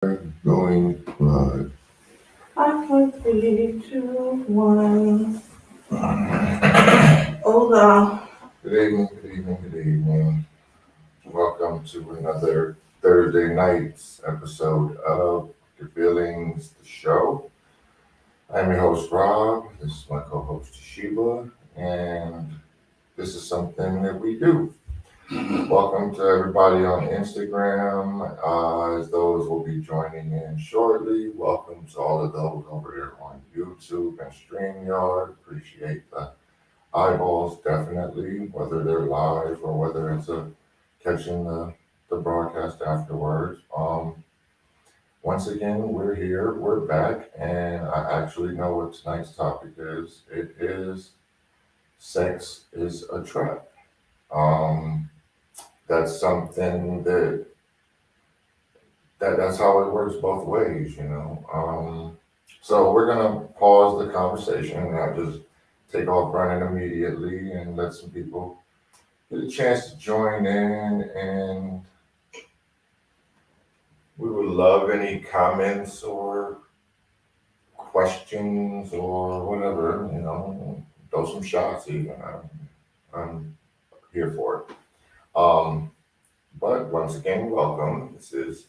Going live. I can 3, 2, 1. Hola. Good evening, good evening, good evening. Welcome to another Thursday night's episode of Your Feelings, the show. I'm your host, Rob. This is my co host, Toshiba, and this is something that we do. Welcome to everybody on Instagram. As those will be joining in shortly, welcome to all of those over there on YouTube and StreamYard. Appreciate the eyeballs definitely, whether they're live or whether it's catching the broadcast afterwards. Once again, we're here, we're back, and I actually know what tonight's topic is. It is sex is a trap. Um, that's something that's how it works both ways. So we're gonna pause the conversation and not just take off running immediately and let some people get a chance to join in, and we would love any comments or questions or whatever. Throw some shots even. I'm here for it. Um, but once again, welcome. This is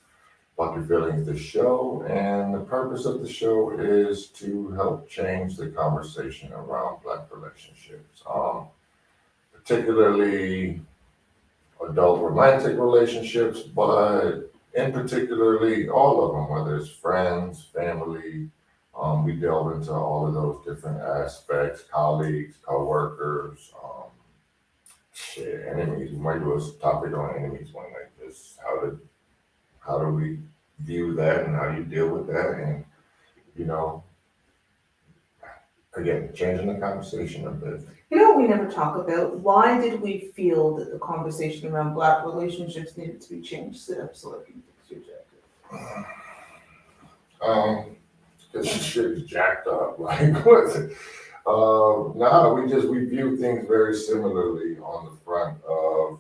Fuck Your Feelings, the show, and the purpose of the show is to help change the conversation around Black relationships, particularly adult romantic relationships, but in particularly all of them, whether it's friends, family. We delve into all of those different aspects, colleagues, co-workers, enemies. We might do a topic on enemies one night. Just how do we view that and how do you deal with that, and you know, again, changing the conversation a bit. You know what we never talk about? Why did we feel that the conversation around Black relationships needed to be changed? Sit up so I can fix your jacket. Because the shit is jacked up. Like, what's it? Nah, we view things very similarly on the front of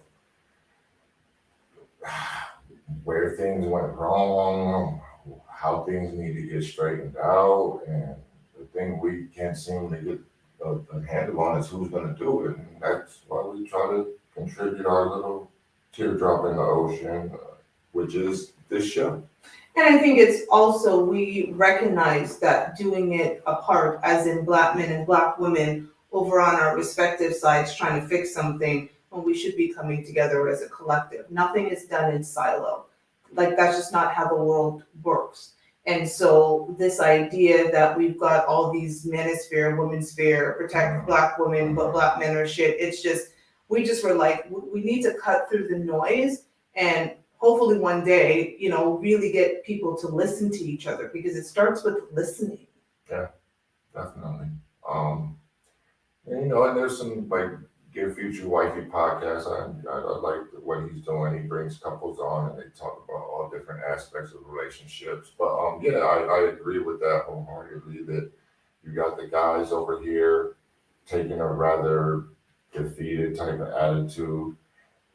where things went wrong, how things need to get straightened out, and the thing we can't seem to get a handle on is who's going to do it, and that's why we try to contribute our little teardrop in the ocean, which is this show. And I think it's also, we recognize that doing it apart, as in Black men and Black women over on our respective sides trying to fix something, when we should be coming together as a collective. Nothing is done in silo. Like, that's just not how the world works. And so this idea that we've got all these manosphere, womensphere, protect Black women, but Black men are shit, it's just, we just were like, we need to cut through the noise and hopefully one day, really get people to listen to each other, because it starts with listening. Yeah, definitely. Um, and there's some like Dear Future Wifey podcast. I like what he's doing. He brings couples on and they talk about all different aspects of relationships. But yeah, I agree with that wholeheartedly. That you got the guys over here taking a rather defeated type of attitude,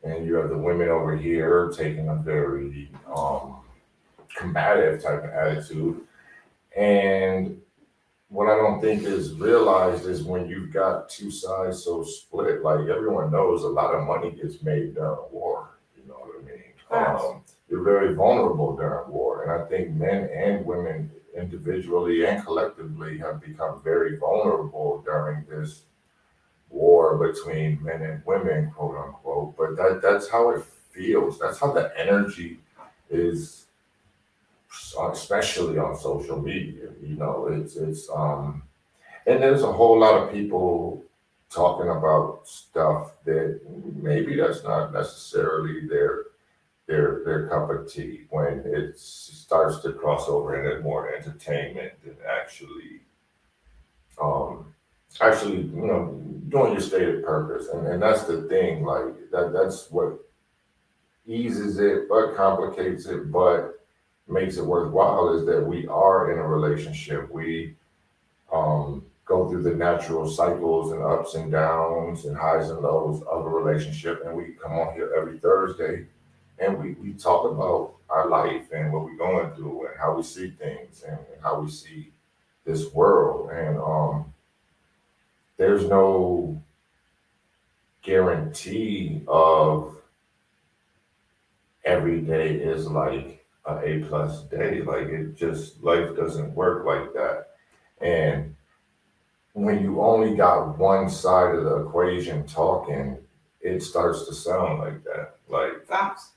and you have the women over here taking a very combative type of attitude. And what I don't think is realized is when you've got two sides so split, like everyone knows a lot of money gets made during war. You know what I mean? Facts. You're very vulnerable during war. And I think men and women individually and collectively have become very vulnerable during this war between men and women, quote unquote. But that's how it feels. That's how the energy is, especially on social media. It's and there's a whole lot of people talking about stuff that maybe that's not necessarily their cup of tea when it starts to cross over into more entertainment than um doing your stated purpose. And that's the thing, like that's what eases it but complicates it but makes it worthwhile, is that we are in a relationship. We go through the natural cycles and ups and downs and highs and lows of a relationship, and we come on here every Thursday and we talk about our life and what we're going through and how we see things and how we see this world. And there's no guarantee of every day is like a plus day. Like it just life doesn't work like that. And when you only got one side of the equation talking, it starts to sound like that. Like, Facts.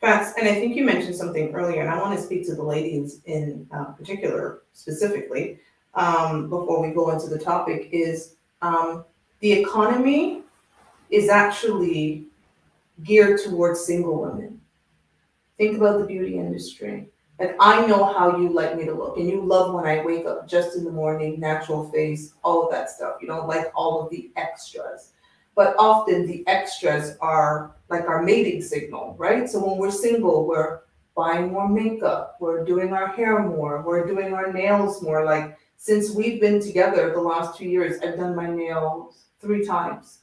Facts. And I think you mentioned something earlier, and I want to speak to the ladies in particular, specifically, before we go into the topic, is the economy is actually geared towards single women. Think about the beauty industry. Like I know how you like me to look, and you love when I wake up just in the morning, natural face, all of that stuff. You don't like all of the extras. But often the extras are like our mating signal, right? So when we're single, we're buying more makeup, we're doing our hair more, we're doing our nails more. Like since we've been together the last 2 years, I've done my nails 3 times.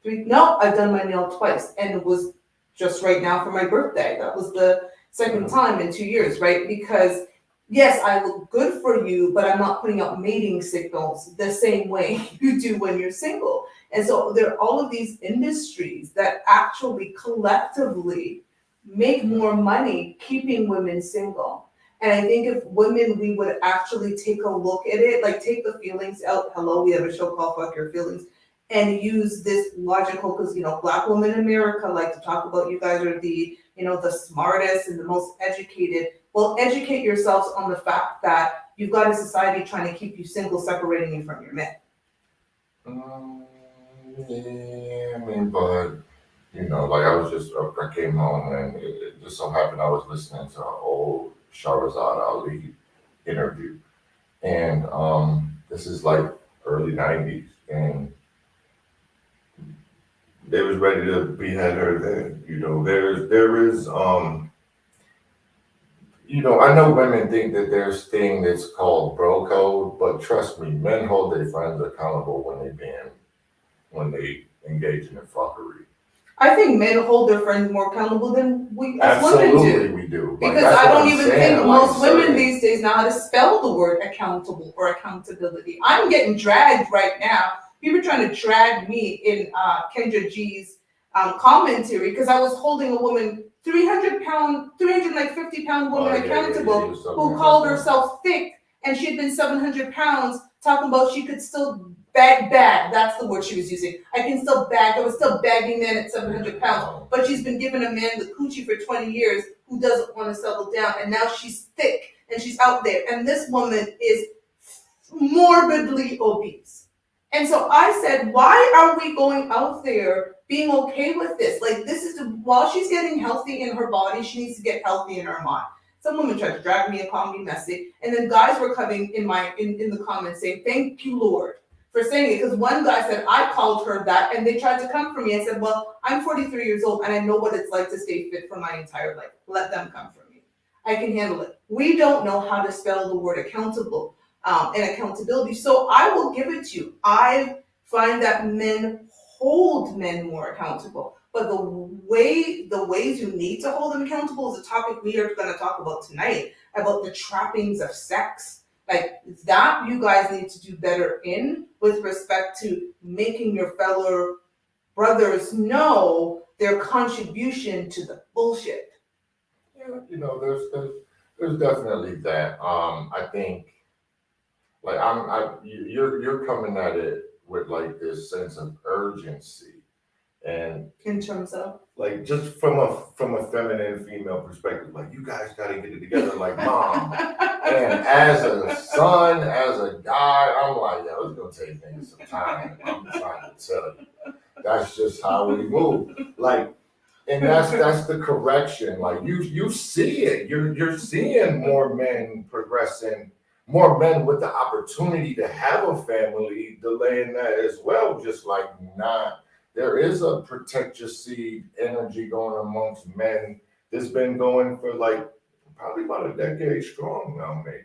No, I've done my nail twice, and it was just right now for my birthday. That was the second time in 2 years, right? Because yes, I look good for you, but I'm not putting out mating signals the same way you do when you're single. And so there are all of these industries that actually collectively make more money keeping women single. And I think if women, we would actually take a look at it, like take the feelings out. Hello, we have a show called Fuck Your Feelings, and use this logical, because black women in America like to talk about you guys are the the smartest and the most educated. Well, educate yourselves on the fact that you've got a society trying to keep you single, separating you from your men. um, yeah, I mean, but like I came home and it just so happened I was listening to an old Shahrazad Ali interview, and this is like early '90s, and they was ready to behead her then. I know women think that there's thing that's called bro code, but trust me, men hold their friends accountable when they engage in their fuckery. I think men hold their friends more accountable than we as women Absolutely, do. we do. Like Because that's I what don't I'm even saying. think Like most women certain, these days know how to spell the word accountable or accountability. I'm getting dragged right now. People are trying to drag me in Kendra G's commentary because I was holding a woman, 300 pound, 350 pound woman yeah, he accountable was talking who about called that. herself thick, and she had been 700 pounds, talking about she could still bag. That's the word she was using. I can still bag. I was still bagging men at 700 pounds. But she's been giving a man the coochie for 20 years who doesn't want to settle down. And now she's thick and she's out there. And this woman is morbidly obese. And so I said, why are we going out there being okay with this? Like, this is while she's getting healthy in her body, she needs to get healthy in her mind. Some women tried to drag me and call me messy. And then guys were coming in the comments saying, thank you, Lord, for saying it. Because one guy said, I called her that, and they tried to come for me. I said, well, I'm 43 years old and I know what it's like to stay fit for my entire life. Let them come for me. I can handle it. We don't know how to spell the word accountable and accountability. So I will give it to you. I find that men hold men more accountable. But the ways you need to hold them accountable is a topic we are going to talk about tonight, about the trappings of sex. Like that you guys need to do better in with respect to making your fellow brothers know their contribution to the bullshit. Yeah, there's definitely that. I think like you're coming at it with like this sense of urgency, and In terms of like just from a feminine female perspective, like you guys got to get it together, like mom. And as a son, as a guy, I'm like, yo, it's gonna take niggas some time. I'm trying to tell you, that's just how we move. Like, and that's the correction. Like you see it. You're seeing more men progressing, more men with the opportunity to have a family, delaying that as well. Just like not, there is a protect your seed energy going amongst men that's been going for like probably about a decade strong now, maybe.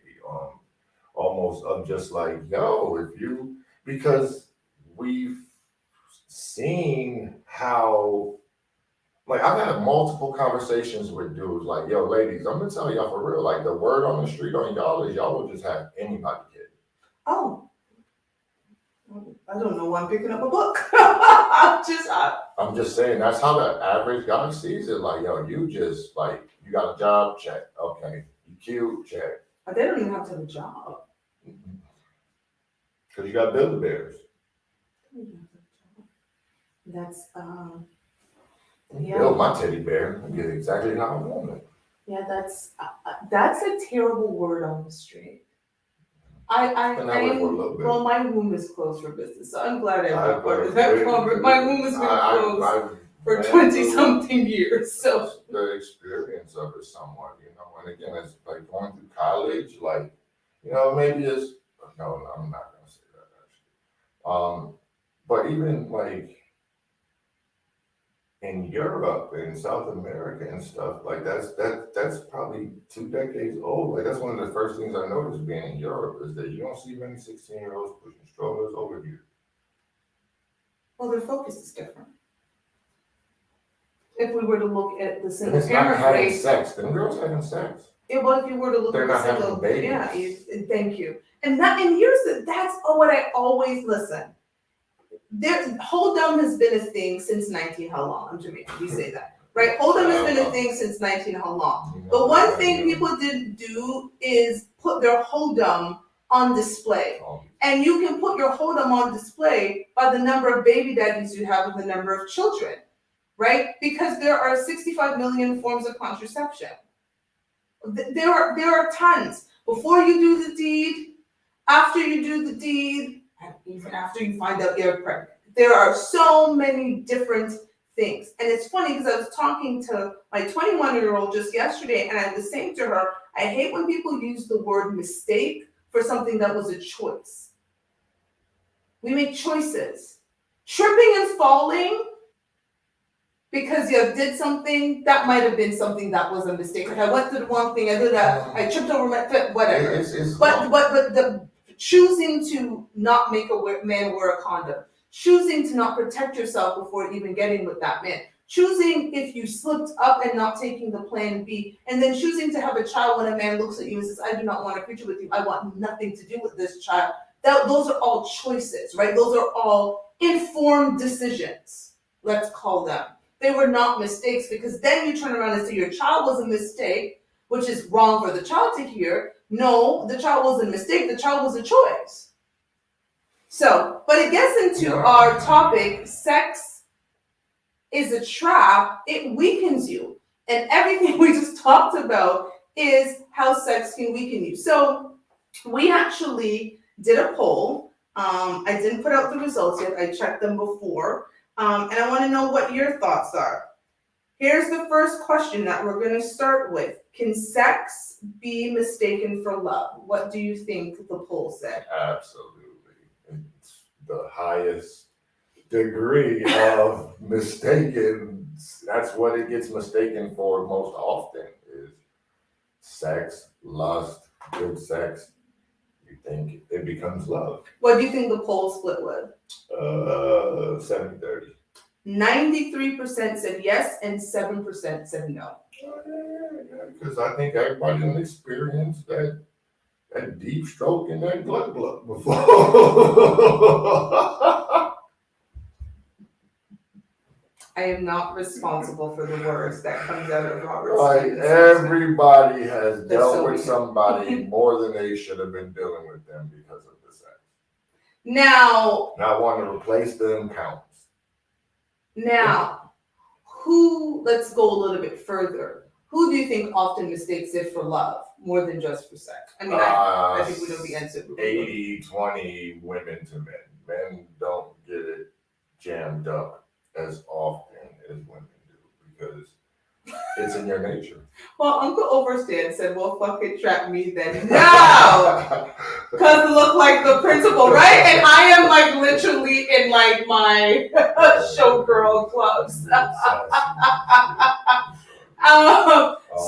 Almost of just like, yo, if you, because we've seen how Like I've had multiple conversations with dudes like, yo, ladies, I'm gonna tell y'all for real, like the word on the street on y'all is y'all will just have anybody kid. Oh, I don't know why I'm picking up a book. I'm just saying that's how the average guy sees it. Like, yo, you just like you got a job, check. Okay. You cute, check. They don't even have to have a job. Because you got Build-A-Bears. That's yeah. Build my teddy bear and get exactly how I want it. Yeah, that's a terrible word on the street. Well, my womb is closed for business, so I'm glad I'm not part of that conversation. My womb has been closed for 20-something years, so. The experience of it somewhat, you know, and again, it's like going through college, like, you know, maybe it's, no, I'm not going to say that actually. But even like in Europe and South America and stuff, like that's probably 2 decades old. Like that's one of the first things I noticed being in Europe is that you don't see many 16-year-olds pushing strollers over here. Well, their focus is different. If we were to look at the single it's parent not having rate, sex. Them girls having sex. Yeah, but if you were to look They're at not the single, having babies. Yeah, thank you. And that's what I always listen. Hold'em has been a thing since 19 how long? I'm Jamaican, we say that. Right? Hold'em has been a thing since 19 how long? But one thing people didn't do is put their hold'em on display. And you can put your hold'em on display by the number of baby daddies you have and the number of children. Right? Because there are 65 million forms of contraception. There are tons. Before you do the deed, after you do the deed, and even after you find out you're pregnant. There are so many different things. And it's funny because I was talking to my 21-year-old just yesterday and I was saying to her, I hate when people use the word mistake for something that was a choice. We make choices. Tripping and falling because you did something, that might have been something that was a mistake. Like I went to the wrong thing, I did that, I tripped over my foot, whatever. But the choosing to not make a man wear a condom, choosing to not protect yourself before even getting with that man, choosing if you slipped up and not taking the plan B, and then choosing to have a child when a man looks at you and says, I do not want to creature with you, I want nothing to do with this child. Those are all choices, right? Those are all informed decisions, let's call them. They were not mistakes because then you turn around and say your child was a mistake, which is wrong for the child to hear. No, the child wasn't a mistake, the child was a choice. So, but it gets into our topic, sex is a trap, it weakens you. And everything we just talked about is how sex can weaken you. So we actually did a poll. I didn't put out the results yet, I checked them before. And I want to know what your thoughts are. Here's the first question that we're going to start with. Can sex be mistaken for love? What do you think the poll said? Absolutely. It's the highest degree of mistaken. That's what it gets mistaken for most often is sex, lust, good sex. You think it becomes love. What do you think the poll split was? 70-30. 93% said yes and 7% said no. Because I think everybody done experienced that deep stroke and that glut before. I am not responsible for the words that comes out of Robert's. Like everybody has dealt with somebody more than they should have been dealing with them because of the sex. Now, not wanting to replace them counts. Now, let's go a little bit further. Who do you think often mistakes it for love more than just for sex? I mean, I think we know the answer. 80-20 women to men. Men don't get it jammed up as often as women do because it's in your nature. Well, Uncle Overstand said, well, fuck it, trap me then. No! Because look like the principal, right? And I am like literally in like my showgirl clubs.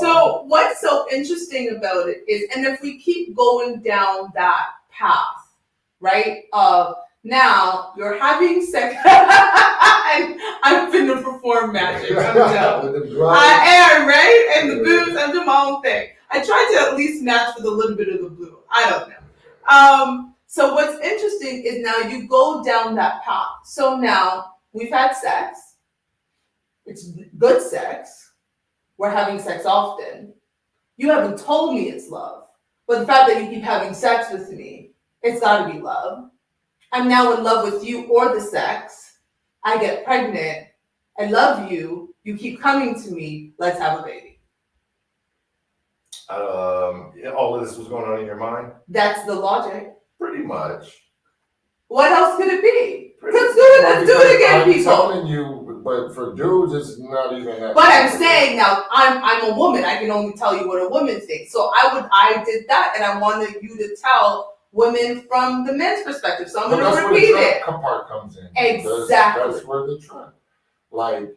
So what's so interesting about it is, and if we keep going down that path, right, of Now you're having sex. And I'm finna perform magic. I'm done. With the blood. I am, right? And the boobs, I'm doing my own thing. I try to at least match with a little bit of the blue. I don't know. So what's interesting is now you go down that path. So now we've had sex. It's good sex. We're having sex often. You haven't told me it's love. But the fact that you keep having sex with me, it's gotta be love. I'm now in love with you or the sex. I get pregnant. I love you. You keep coming to me. Let's have a baby. All of this was going on in your mind? That's the logic. Pretty much. What else could it be? Let's do it. Let's do it again, people. I'm telling you, but for dudes, it's not even that. But I'm saying now, I'm a woman. I can only tell you what a woman thinks. So I did that, and I wanted you to tell women from the men's perspective. So I'm going to repeat it. That's where the part comes in. Exactly. That's where the trend, like.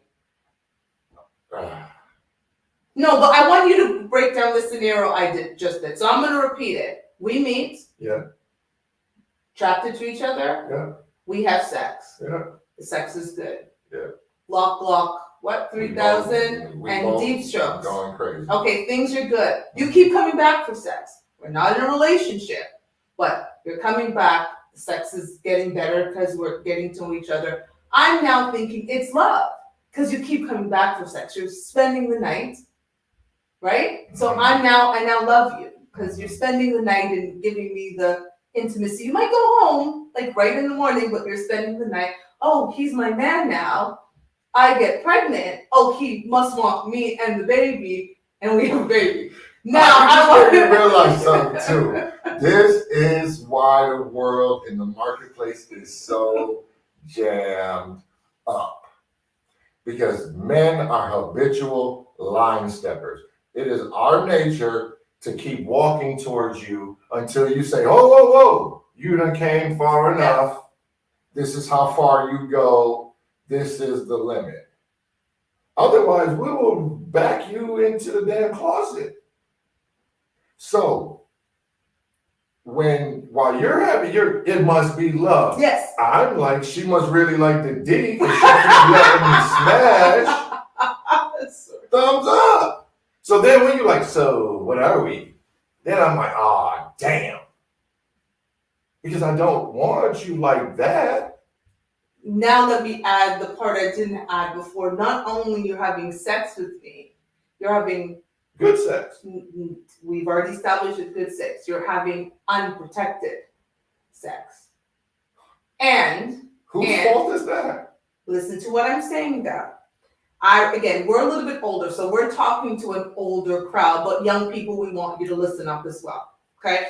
No, but I want you to break down the scenario I did. So I'm going to repeat it. We meet. Yeah. Attracted to each other. Yeah. We have sex. Yeah. The sex is good. Yeah. Glock, what? 3,000 and deep strokes. Going crazy. Okay, things are good. You keep coming back for sex. We're not in a relationship, but you're coming back. The sex is getting better because we're getting to know each other. I'm now thinking it's love because you keep coming back for sex. You're spending the night, right? So I now love you because you're spending the night and giving me the intimacy. You might go home like right in the morning, but you're spending the night. Oh, he's my man now. I get pregnant. Oh, he must want me and the baby, and we have a baby. Now I want to realize something too. This is why the world in the marketplace is so jammed up. Because men are habitual line steppers. It is our nature to keep walking towards you until you say, "Oh, whoa, whoa, you done came far enough. This is how far you go. This is the limit." Otherwise, we will back you into the damn closet. So, while you're having it must be love. Yes. I'm like, she must really like the D because she keeps letting me smash. Thumbs up. So then when you're like, so what are we? Then I'm like, oh, damn. Because I don't want you like that. Now let me add the part I didn't add before. Not only you're having sex with me, you're having good sex. We've already established it's good sex. You're having unprotected sex. And whose fault is that? Listen to what I'm saying now. We're a little bit older, so we're talking to an older crowd, but young people, we want you to listen up as well. Okay?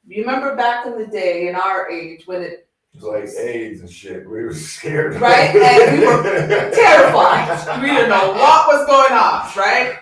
You remember back in the day, in our age, when it was like AIDS and shit, we were scared. Right? And we were terrified. We didn't know what was going on, right?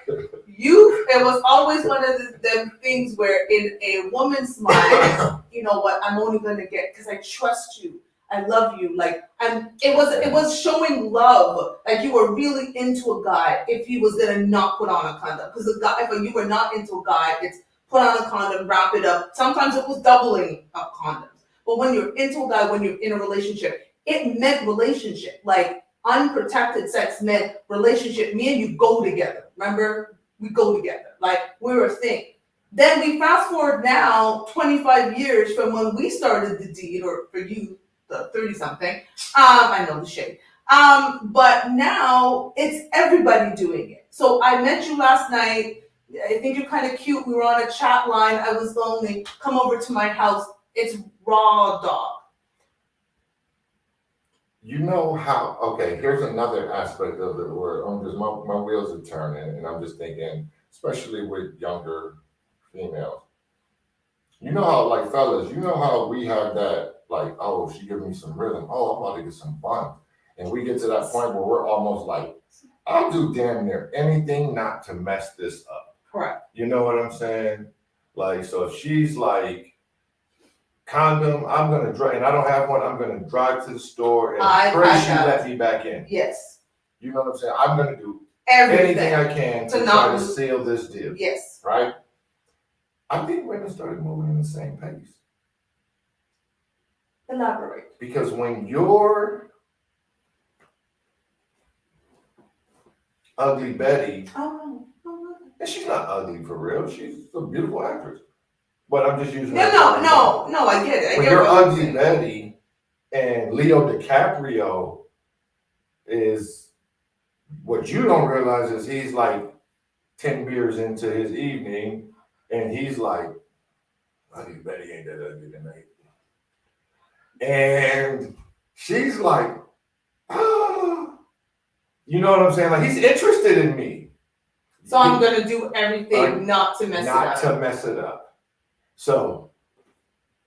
It was always one of them things where in a woman's mind, you know what, I'm only gonna get because I trust you. I love you. It was showing love. Like you were really into a guy if he was gonna not put on a condom. Because if you were not into a guy, it's put on a condom, wrap it up. Sometimes it was doubling up condoms. But when you're into a guy, when you're in a relationship, it meant relationship. Like unprotected sex meant relationship. Me and you go together. Remember? We go together. Like we're a thing. Then we fast forward now 25 years from when we started the deed, or for you, the 30-something. I know the shade. But now it's everybody doing it. So I met you last night. I think you're kind of cute. We were on a chat line. I was lonely. Come over to my house. It's raw dog. You know how, okay, here's another aspect of it where my wheels are turning, and I'm just thinking, especially with younger females. You know how, like fellas, you know how we have that, like, oh, she giving me some rhythm. Oh, I'm about to get some fun. And we get to that point where we're almost like, I'll do damn near anything not to mess this up. Correct. You know what I'm saying? Like, so if she's like, condom, I'm going to drive, and I don't have one, I'm going to drive to the store and pray she let me back in. Yes. You know what I'm saying? I'm going to do everything anything I can to try to seal this deal. Yes. Right? I think women started moving in the same pace. Elaborate. Because when you're Ugly Betty, Oh, no. and she's not ugly for real, she's a beautiful actress. But I'm just using her No, as no, an no, example. no, I get it. I When get you're what you're Ugly saying. Betty and Leo DiCaprio is, what you don't realize is he's like 10 beers into his evening and he's like, Ugly Betty ain't that ugly tonight. And she's like, ah, you know what I'm saying? Like, he's interested in me. So I'm gonna do everything not to mess it up. Not to mess it up. So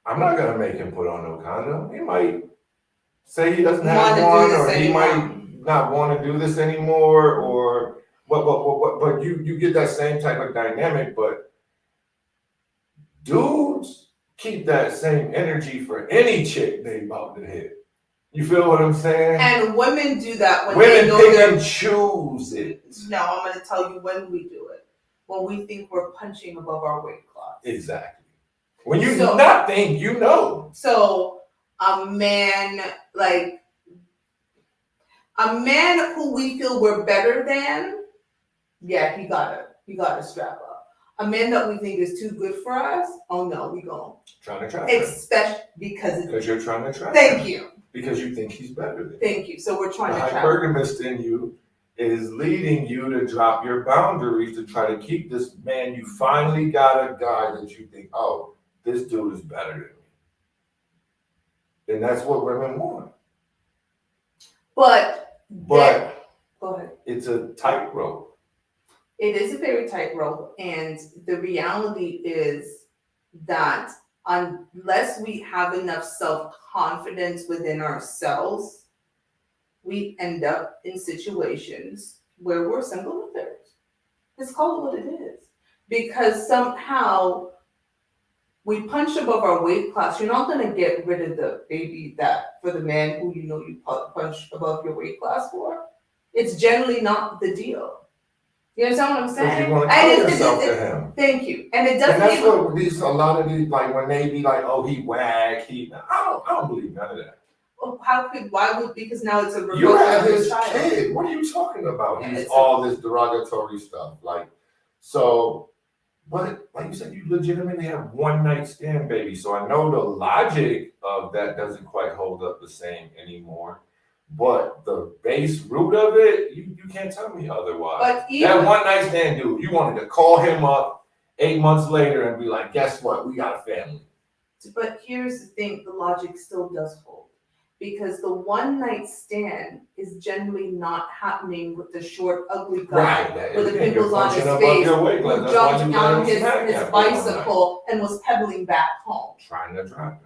I'm not gonna make him put on no condom. He might say he doesn't have one, or he might not want to do this anymore, or but you get that same type of dynamic. But dudes keep that same energy for any chick they about to hit. You feel what I'm saying? And women do that when women they know pick and choose it. No, I'm gonna tell you when we do it. When we think we're punching above our weight class. Exactly. When you do not think, you know. So a man who we feel we're better than, yeah, he gotta strap up. A man that we think is too good for us, oh no, we go trying to trap him. Especially because you're trying to trap him. Thank you. Because you think he's better than you. Thank you. So we're trying to trap him. The hypergamist in you is leading you to drop your boundaries to try to keep this man. You finally got a guy that you think, oh, this dude is better than me. And that's what women want. But go ahead. It's a tightrope. It is a very tightrope, and the reality is that unless we have enough self-confidence within ourselves, we end up in situations where we're single mothers. Just call it what it is. Because somehow we punch above our weight class. You're not going to get rid of the baby that for the man who you know you punch above your weight class for. It's generally not the deal. You understand what I'm saying? You want to tell yourself to him. Thank you. And it doesn't. And that's what these a lot of these, like when they be like, oh, he whack, I don't believe none of that. Well, because now it's a reflection you have of his child. kid. What are you talking about? Yeah, He's all this derogatory stuff. Like, so, but like you said, you legitimately have one night stand, baby. So I know the logic of that doesn't quite hold up the same anymore. But the base root of it, you can't tell me otherwise. But even that one night stand dude, you wanted to call him up 8 months later and be like, guess what? We got a family. But here's the thing, the logic still does hold. Because the one night stand is generally not happening with the short, ugly guy with the pimples on his face who jumped on his bicycle and was pedaling back home. Trying to drive him.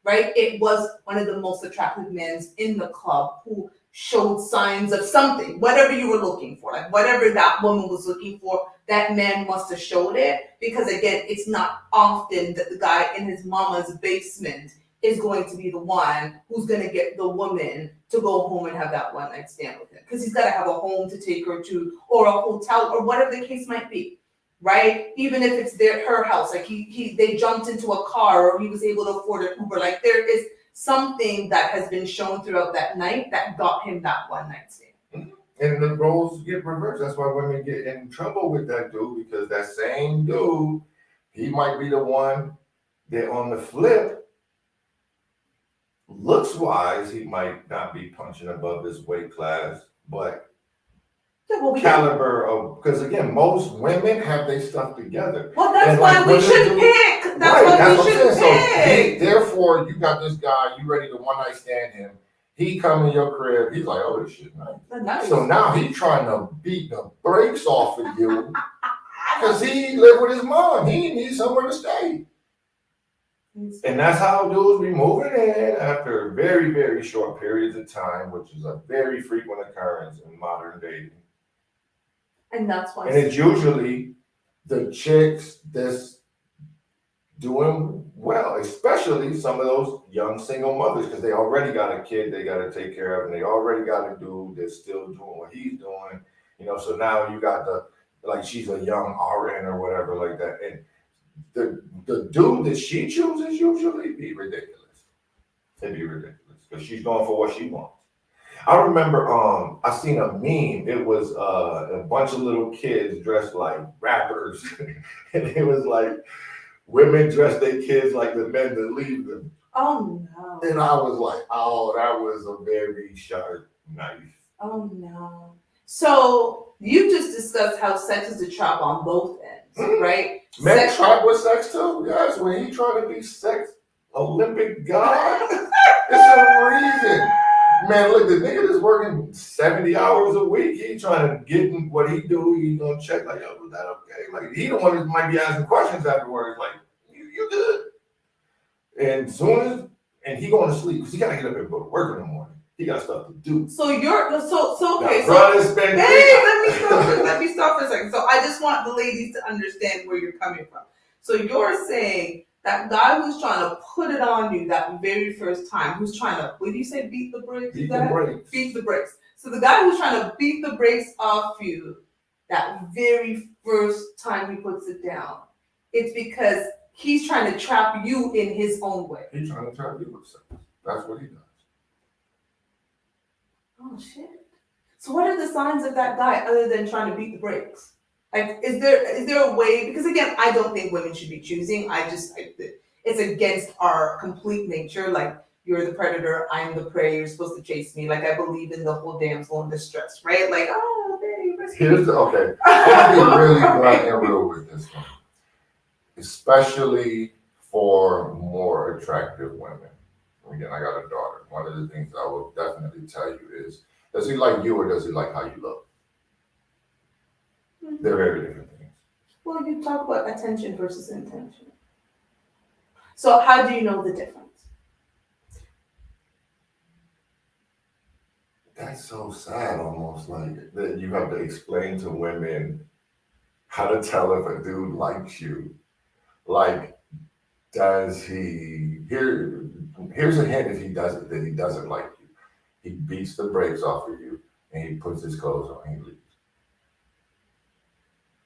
Right? It was one of the most attractive men in the club who showed signs of something, whatever you were looking for, like whatever that woman was looking for, that man must have showed it. Because again, it's not often that the guy in his mama's basement is going to be the one who's going to get the woman to go home and have that one night stand with him. Because he's got to have a home to take her to, or a hotel, or whatever the case might be. Right? Even if it's her house, like they jumped into a car, or he was able to afford an Uber. Like there is something that has been shown throughout that night that got him that one night stand. Mm-hmm. And the roles get reversed. That's why women get in trouble with that dude, because that same dude, he might be the one that on the flip, looks wise, he might not be punching above his weight class, but caliber of, because again, most women have their stuff together. Well, that's why we should pick. That's why we should pick. So therefore, you got this guy, you ready to one night stand him. He come in your crib, he's like, oh, this shit nice. So now he's trying to beat the brakes off of you because he live with his mom. He needs somewhere to stay. And that's how dudes be moving in after very, very short periods of time, which is a very frequent occurrence in modern dating. And that's why. And it's usually the chicks that's doing well, especially some of those young single mothers, because they already got a kid they got to take care of, and they already got a dude that's still doing what he's doing. So now you got she's a young RN or whatever like that. And the dude that she chooses usually be ridiculous. It'd be ridiculous because she's going for what she wants. I remember I seen a meme. It was a bunch of little kids dressed like rappers. And it was like women dress their kids like the men that leave them. Oh no. And I was like, oh, that was a very sharp knife. Oh no. So you just discussed how sex is a trap on both ends, right? Men Sex- trap with sex too. Yes, when he trying to be sex Olympic god, it's a reason. Man, look, the nigga that's working 70 hours a week, he trying to get in what he do, he gonna check like, yo, was that okay? Like, he the one that might be asking questions afterwards, like, you good? And and he going to sleep, because he gotta get up and go to work in the morning. He got stuff to do. So okay, let me stop for a second. So I just want the ladies to understand where you're coming from. So you're saying that guy who's trying to put it on you that very first time, who's trying to, what do you say, beat the brakes? Beat the brakes. Beat the brakes. So the guy who's trying to beat the brakes off you that very first time he puts it down, it's because he's trying to trap you in his own way. He's trying to trap you with sex. That's what he does. Oh shit. So what are the signs of that guy other than trying to beat the brakes? Like, is there a way? Because again, I don't think women should be choosing. It's against our complete nature. Like, you're the predator, I'm the prey. You're supposed to chase me. Like, I believe in the whole damsel in distress, right? Like, oh, baby. Okay. I'm gonna be really blunt and real with this one, especially for more attractive women. Again, I got a daughter. One of the things I will definitely tell you is, does he like you or does he like how you look? Mm-hmm. They're very different things. Well, you talk about attention versus intention. So how do you know the difference? That's so sad, almost like that you have to explain to women how to tell if a dude likes you. Like, does he here's a hint if he doesn't like you. He beats the brakes off of you and he puts his clothes on and he leaves.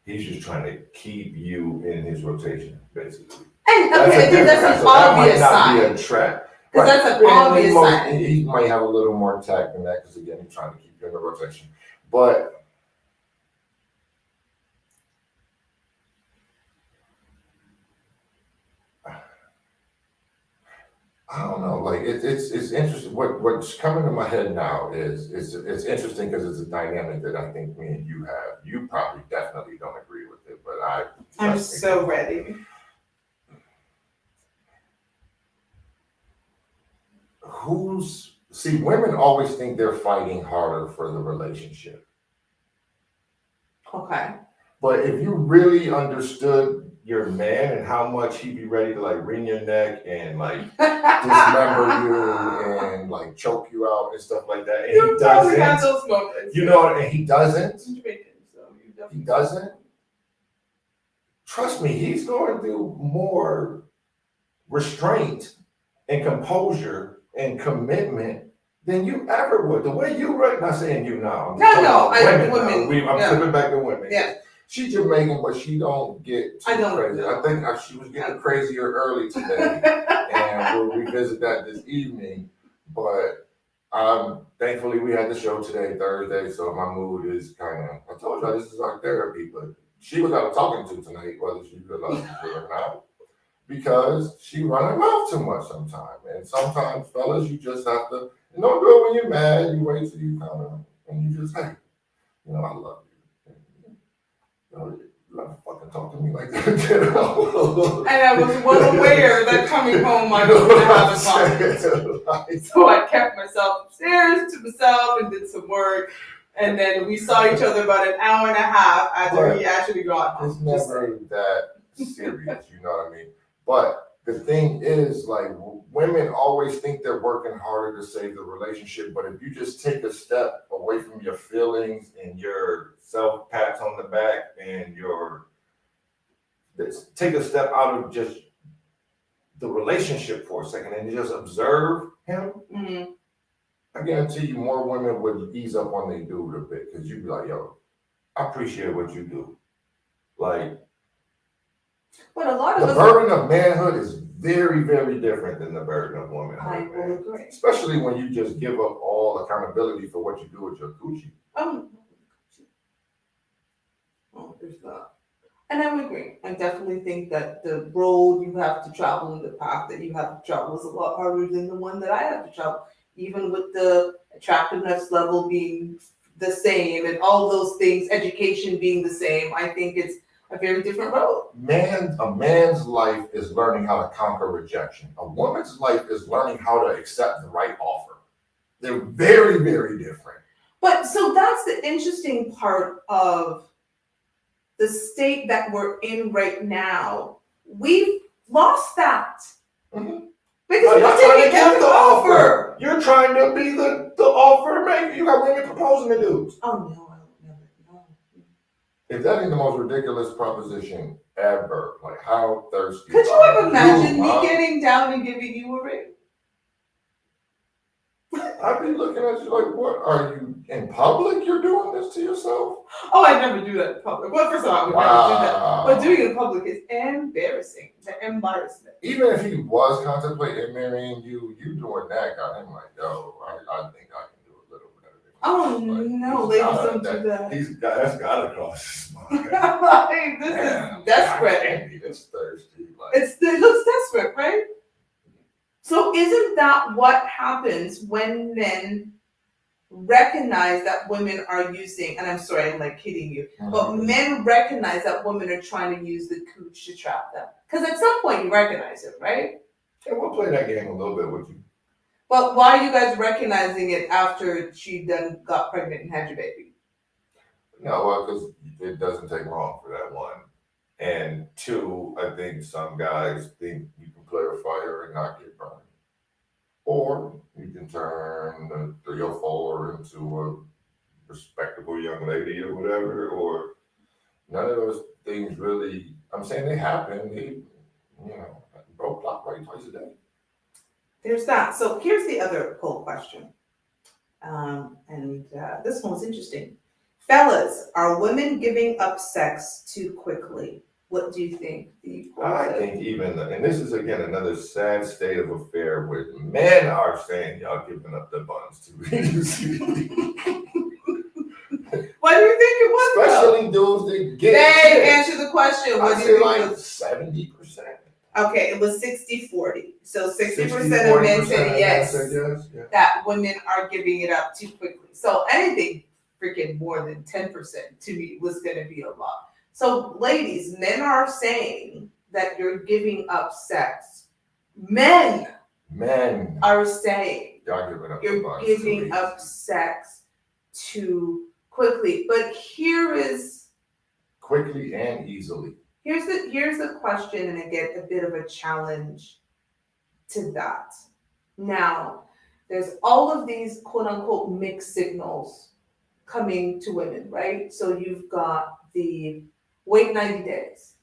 He's just trying to keep you in his rotation, basically. And okay, that's an obvious sign. That might not be a trap. Because that's an obvious sign. He might have a little more tact than that, because again, he's trying to keep you in the rotation. But I don't know. Like, it's interesting. What's coming to my head now is it's interesting because it's a dynamic that I think me and you have. You probably definitely don't agree with it, but I'm so ready. Women always think they're fighting harder for the relationship. Okay. But if you really understood your man and how much he'd be ready to like wring your neck and like dismember you and like choke you out and stuff like that, and he doesn't. Have those moments. You know, and he doesn't. He doesn't. Trust me, he's going through more restraint and composure and commitment than you ever would. The way you run, not saying you now. Women. I'm flipping back to women. Yeah. She's Jamaican, but she don't get too crazy. I think she was getting crazier early today, and we'll revisit that this evening. But thankfully we had the show today, Thursday, so my mood is kind of. I told y'all this is our therapy, but she was out talking to tonight, whether she realized it or not, because she run her mouth too much sometimes. And sometimes, fellas, you just have to. You don't do it when you're mad. You wait till you come in, and you just hey, I love you. You don't fucking talk to me like that. And I was well aware that coming home I was going to have a conversation. So I kept myself upstairs to myself and did some work. And then we saw each other about an hour and a half after he actually got home. It's never that serious, you know what I mean? But the thing is, like, women always think they're working harder to save the relationship, but if you just take a step away from your feelings and your self pats on the back and take a step out of just the relationship for a second and just observe him, mm-hmm. I guarantee you more women would ease up on their dude a bit, because you'd be like, yo, I appreciate what you do. Like, but a lot of the burden of manhood is very, very different than the burden of womanhood, I will man. agree. Especially when you just give up all accountability for what you do with your Gucci. Oh, there's that. And I would agree. I definitely think that the road you have to travel and the path that you have to travel is a lot harder than the one that I have to travel. Even with the attractiveness level being the same and all those things, education being the same, I think it's a very different road. A man's life is learning how to conquer rejection. A woman's life is learning how to accept the right offer. They're very, very different. But so that's the interesting part of the state that we're in right now. We've lost that. Mm-hmm. Because You're trying to give the offer. You're trying to be the offer maker. You got women proposing to dudes. Oh no, I don't never know. If that ain't the most ridiculous proposition ever, like how thirsty. Could you have imagined me huh? getting down and giving you a ring? I'd be looking at you like, what are you in public? You're doing this to yourself? Oh, I never do that in public. Well, first of all, I would never do that. But doing it in public is embarrassing. The embarrassment. Even if he was contemplating marrying you, you doing that got him like, yo, I think I can do a little better than Oh like, no, ladies don't do that. That's gotta cross his mind. Like, this is desperate. It's thirsty. Like, It looks desperate, right? So isn't that what happens when men recognize that women are using, and I'm sorry, I'm like kidding you, but men recognize that women are trying to use the cooch to trap them. Because at some point you recognize it, right? Yeah, we'll play that game a little bit with you. But why are you guys recognizing it after she done got pregnant and had your baby? No, well, because it doesn't take long for that one. And two, I think some guys think you can play with fire and not get burned. Or you can turn the 304 into a respectable young lady or whatever, or none of those things really, I'm saying they happen. They, broke clock right twice a day. There's that. So here's the other poll question. This one was interesting. Fellas, are women giving up sex too quickly? What do you think? I think and this is again another sad state of affair where men are saying y'all giving up the buns too easy. What do you think it was? Especially dudes that get They answer the question. What do you think? Like 70%. Okay, it was 60-40. So 60% of men said yes, that women are giving it up too quickly. So anything freaking more than 10% to me was going to be a lot. So ladies, men are saying that you're giving up sex. Men are saying you're giving up sex too quickly. But here is quickly and easily. Here's the question, and again, a bit of a challenge to that. Now, there's all of these quote unquote mixed signals coming to women, right? So you've got the wait 90 days.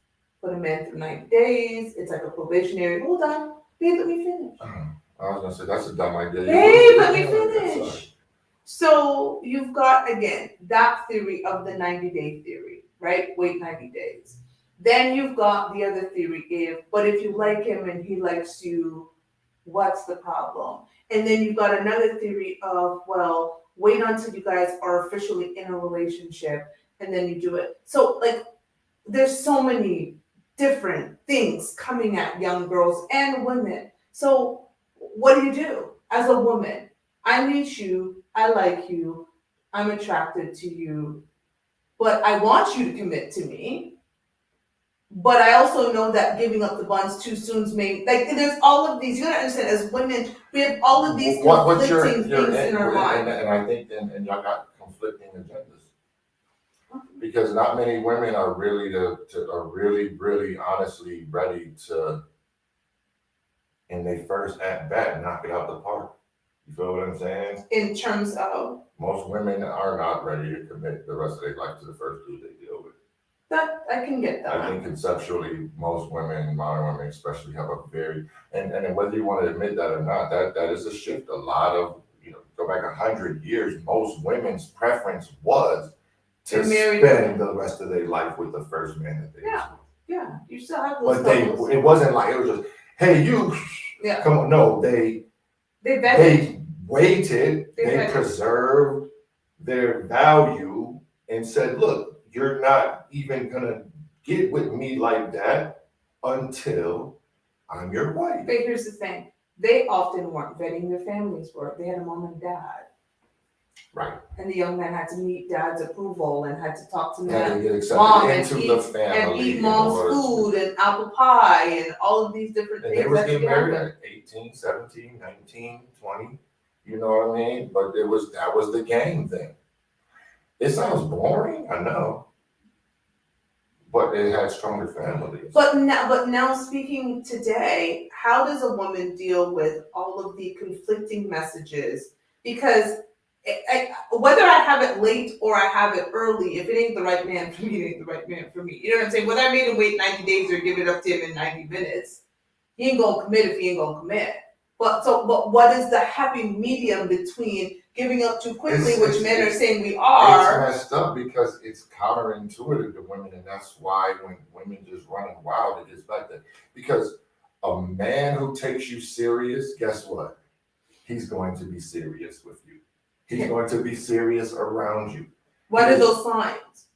Put a man through 90 days. It's like a probationary. Hold on, babe, let me finish. I was gonna say that's a dumb idea. Babe, let me finish. So you've got again that theory of the 90-day theory, right? Wait 90 days. Then you've got the other theory but if you like him and he likes you, what's the problem? And then you've got another theory of, well, wait until you guys are officially in a relationship and then you do it. So like, there's so many different things coming at young girls and women. So what do you do as a woman? I meet you, I like you, I'm attracted to you, but I want you to commit to me. But I also know that giving up the buns too soon may, like, there's all of these, you gotta understand, as women, we have all of these conflicting things in our mind. And I think, and y'all got conflicting agendas. Because not many women are really are really honestly ready to, in their first at bat, knock it out the park. You feel what I'm saying? In terms of? Most women are not ready to commit the rest of their life to the first dude they deal with. That I can get that. I think conceptually, most women, modern women especially, have a very, and whether you want to admit that or not, that is a shift. A lot of, go back 100 years, most women's preference was to spend the rest of their life with the first man that they Yeah, you still have those. But it wasn't like, it was just, hey, you, Yeah. come on. No, they vetted. they waited, They they vetted. preserved their value and said, look, you're not even gonna get with me like that until I'm your wife. But here's the thing, they often weren't vetting their families work. They had a mom and dad. Right. And the young man had to meet dad's approval and had to talk to Had to get accepted mom into and the eat family mom's food and apple pie and all of these different and things. they was that getting you get married happen. at 18, 17, 19, 20. You know what I mean? But that was the game thing. It sounds boring, I know. But it had stronger families. But now speaking today, how does a woman deal with all of the conflicting messages? Because whether I have it late or I have it early, if it ain't the right man for me, it ain't the right man for me. You know what I'm saying? Whether I made him wait 90 days or give it up to him in 90 minutes, he ain't gonna commit if he ain't gonna commit. But what is the happy medium between giving up too quickly, which men are saying we are? It's messed up because it's counterintuitive to women, and that's why when women just running wild, it gets like that. Because a man who takes you serious, guess what? He's going to be serious with you. He's going to be serious around you. What are those signs?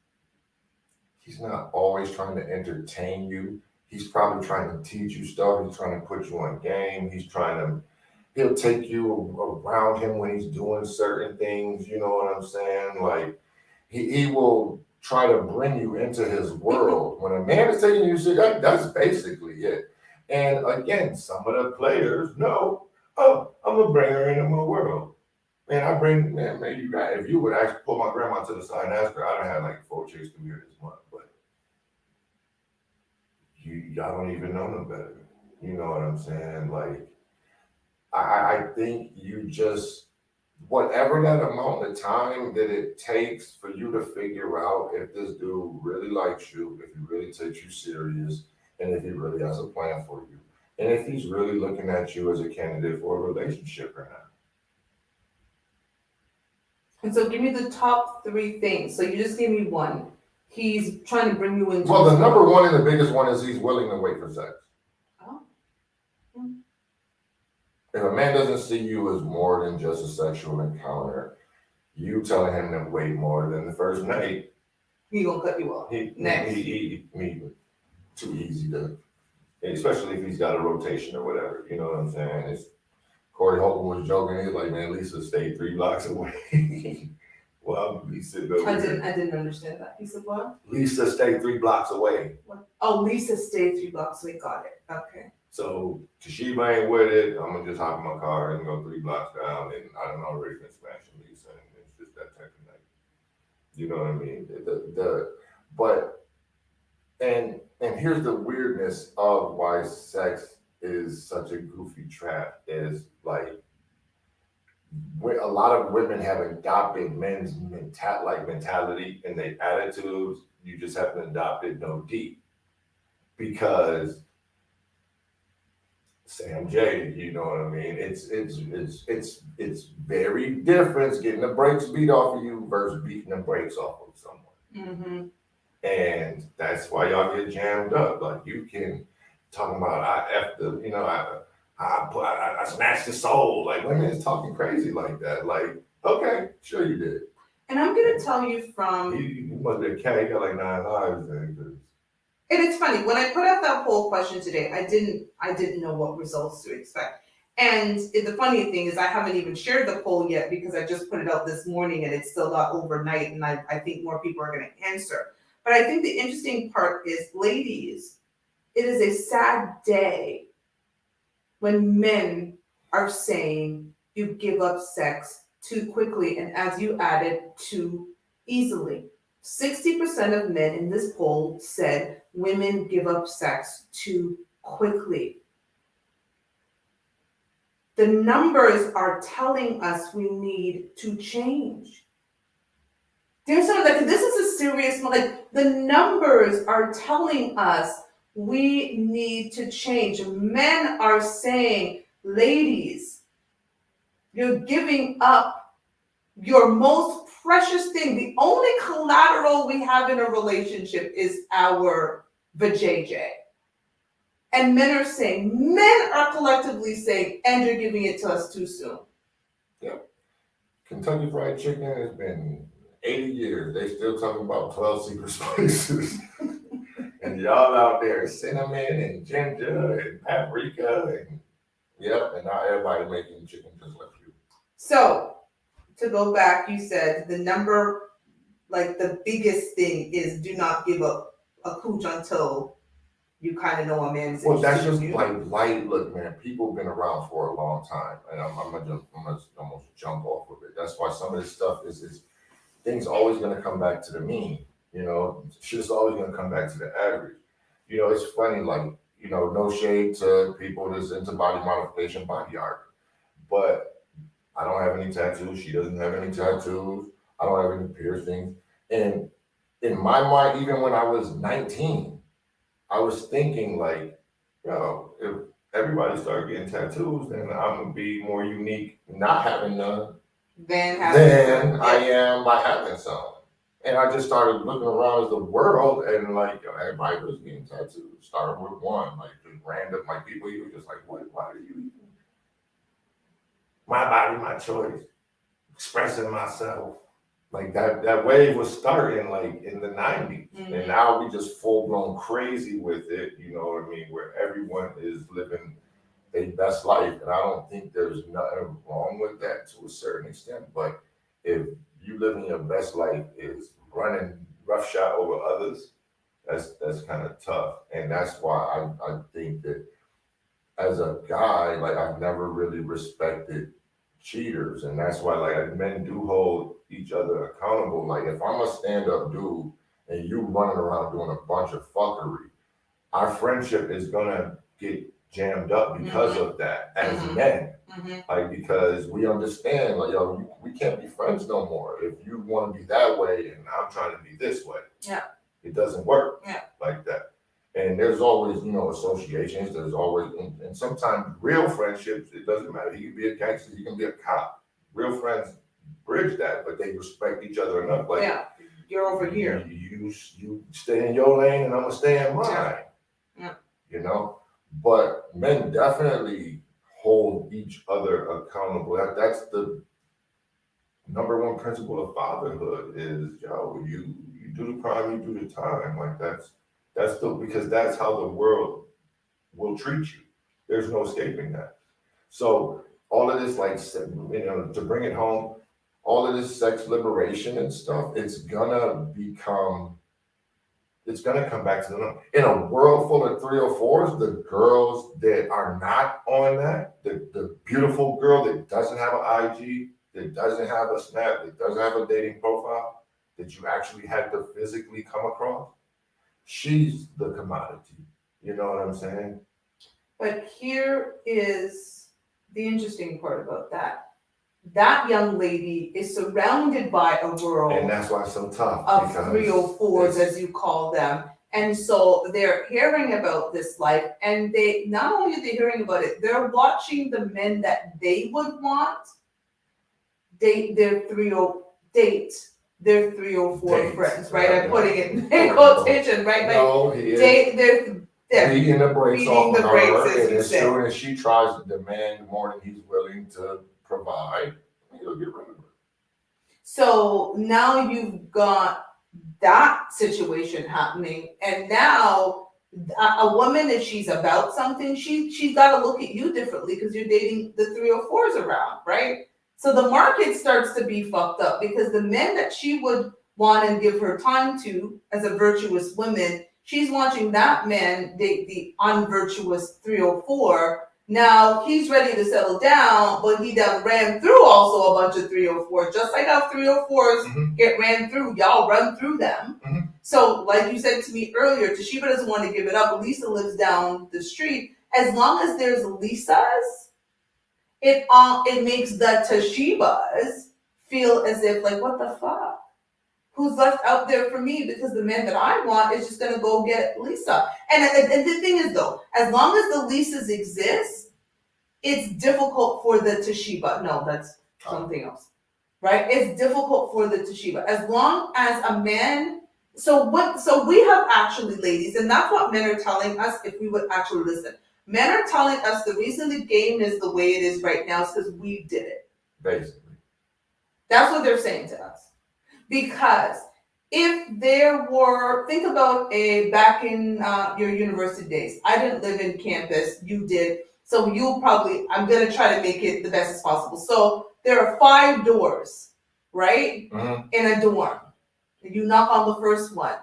He's not always trying to entertain you. He's probably trying to teach you stuff. He's trying to put you on game. He'll take you around him when he's doing certain things. You know what I'm saying? Like he will try to bring you into his world. When a man is taking you serious, that's basically it. And again, some of the players know, oh, I'm gonna bring her into my world. Man, you got, if you would actually pull my grandma to the side and ask her, I done had like 4 chicks through here this month, but y'all don't even know no better. You know what I'm saying? Like, I think you just, whatever that amount of time that it takes for you to figure out if this dude really likes you, if he really takes you serious, and if he really has a plan for you, and if he's really looking at you as a candidate for a relationship or not. And so give me the top 3 things. So you just gave me one. He's trying to bring you into. Well, the number one and the biggest one is he's willing to wait for sex. Oh. If a man doesn't see you as more than just a sexual encounter, you telling him to wait more than the first night, he gonna cut you off. Next. He too easy to, especially if he's got a rotation or whatever. You know what I'm saying? Corey Holcomb was joking. He's like, man, Lisa stayed 3 blocks away. Well, Lisa over I didn't understand that. He said what? Lisa stayed 3 blocks away. What? Oh, Lisa stayed 3 blocks away. Got it. Okay. So Toshiba ain't with it. I'm gonna just hop in my car and go 3 blocks down, and I don't already been smashing Lisa, and it's just that type of night. You know what I mean? And here's the weirdness of why sex is such a goofy trap is like a lot of women have adopted men's mentality and their attitudes. You just haven't adopted no deep because Sam J, you know what I mean? It's very different getting the brakes beat off of you versus beating the brakes off of someone. Mm-hmm. And that's why y'all get jammed up. Like you can talking about I snatched his soul. Like women is talking crazy like that. Like, okay, sure you did. And I'm gonna tell you from You must be a cat, he got like 9 lives then. And it's funny, when I put out that poll question today, I didn't know what results to expect. And the funny thing is I haven't even shared the poll yet because I just put it out this morning and it's still not overnight and I think more people are gonna answer. But I think the interesting part is, ladies, it is a sad day when men are saying you give up sex too quickly and, as you added, too easily. 60% of men in this poll said women give up sex too quickly. The numbers are telling us we need to change. There's something like this is a serious, like the numbers are telling us we need to change. Men are saying, ladies, you're giving up your most precious thing. The only collateral we have in a relationship is our vajayjay. And men are collectively saying, and you're giving it to us too soon. Yep. Kentucky Fried Chicken has been 80 years. They still talking about 12 secret spices. And y'all out there, cinnamon and ginger and paprika and yep, and now everybody making chicken just like you. So, to go back, you said the number, like the biggest thing is do not give up a cooch until you kind of know a man is Well, that's interested just in you. like light. Look, man, people have been around for a long time, and I'm gonna almost jump off of it. That's why some of this stuff is things always gonna come back to the mean. You know, shit's always gonna come back to the average. You know, it's funny, like no shade to people that's into body modification, body art, but I don't have any tattoos. She doesn't have any tattoos. I don't have any piercings, and in my mind, even when I was 19. I was thinking like, if everybody started getting tattoos, then I'm gonna be more unique not having none Than than I am by having some. And I just started looking around at the world and like everybody was getting tattoos. Starting with one, like just random, like people you were just like, what? Why are you even? My body, my choice. Expressing myself. Like that wave was starting like in the 90s. And now we just full blown crazy with it, you know what I mean, where everyone is living their best life. And I don't think there's nothing wrong with that to a certain extent. But if you living your best life is running roughshod over others, that's kind of tough. And that's why I think that as a guy, like I've never really respected cheaters, and that's why like men do hold each other accountable. Like if I'm a stand-up dude and you running around doing a bunch of fuckery, our friendship is gonna get jammed up because of that as men. Like because we understand, like we can't be friends no more. If you want to be that way and I'm trying to be this way, it doesn't work like that. And there's always, associations. There's always, and sometimes real friendships, it doesn't matter. He can be a gangster, he can be a cop. Real friends bridge that, but they respect each other enough. Like, you're over here. You stay in your lane and I'm going to stay in mine. You know? But men definitely hold each other accountable. That's the number one principle of fatherhood is, you do the crime, you do the time. Like because that's how the world will treat you. There's no escaping that. So all of this, like, to bring it home, all of this sex liberation and stuff, it's gonna come back to the norm. In a world full of 304s, the girls that are not on that, the beautiful girl that doesn't have an IG, that doesn't have a Snap, that doesn't have a dating profile, that you actually had to physically come across, she's the commodity. You know what I'm saying? But here is the interesting part about that. That young lady is surrounded by a world, and that's why it's so tough, of 304s, as you call them. And so they're hearing about this life, and they not only are they hearing about it, they're watching the men that they would want date their 304 friends, right? I'm putting it in quotation, right? No, he is. Beating the brakes off of her, and as soon as she tries to demand more than he's willing to provide, he'll get rid of her. So now you've got that situation happening, and now a woman, if she's about something, she's got to look at you differently because you're dating the 304s around, right? So the market starts to be fucked up because the men that she would want and give her time to as a virtuous woman, she's watching that man date the unvirtuous 304. Now he's ready to settle down, but he done ran through also a bunch of 304s. Just like how 304s get ran through, y'all run through them. So like you said to me earlier, Toshiba doesn't want to give it up. Lisa lives down the street. As long as there's Lisas, it makes the Toshibas feel as if like, what the fuck? Who's left out there for me? Because the man that I want is just gonna go get Lisa. And the thing is though, as long as the Lisas exist, it's difficult for the Toshiba. No, that's something else, right? It's difficult for the Toshiba. As long as a man So we have actually, ladies, and that's what men are telling us if we would actually listen. Men are telling us the reason the game is the way it is right now is because we did it. Basically. That's what they're saying to us. Because if there were, think about back in your university days. I didn't live in campus, you did. So you probably, I'm going to try to make it the best as possible. So there are 5 doors, right? Mm-hmm. In a dorm. You knock on the first one.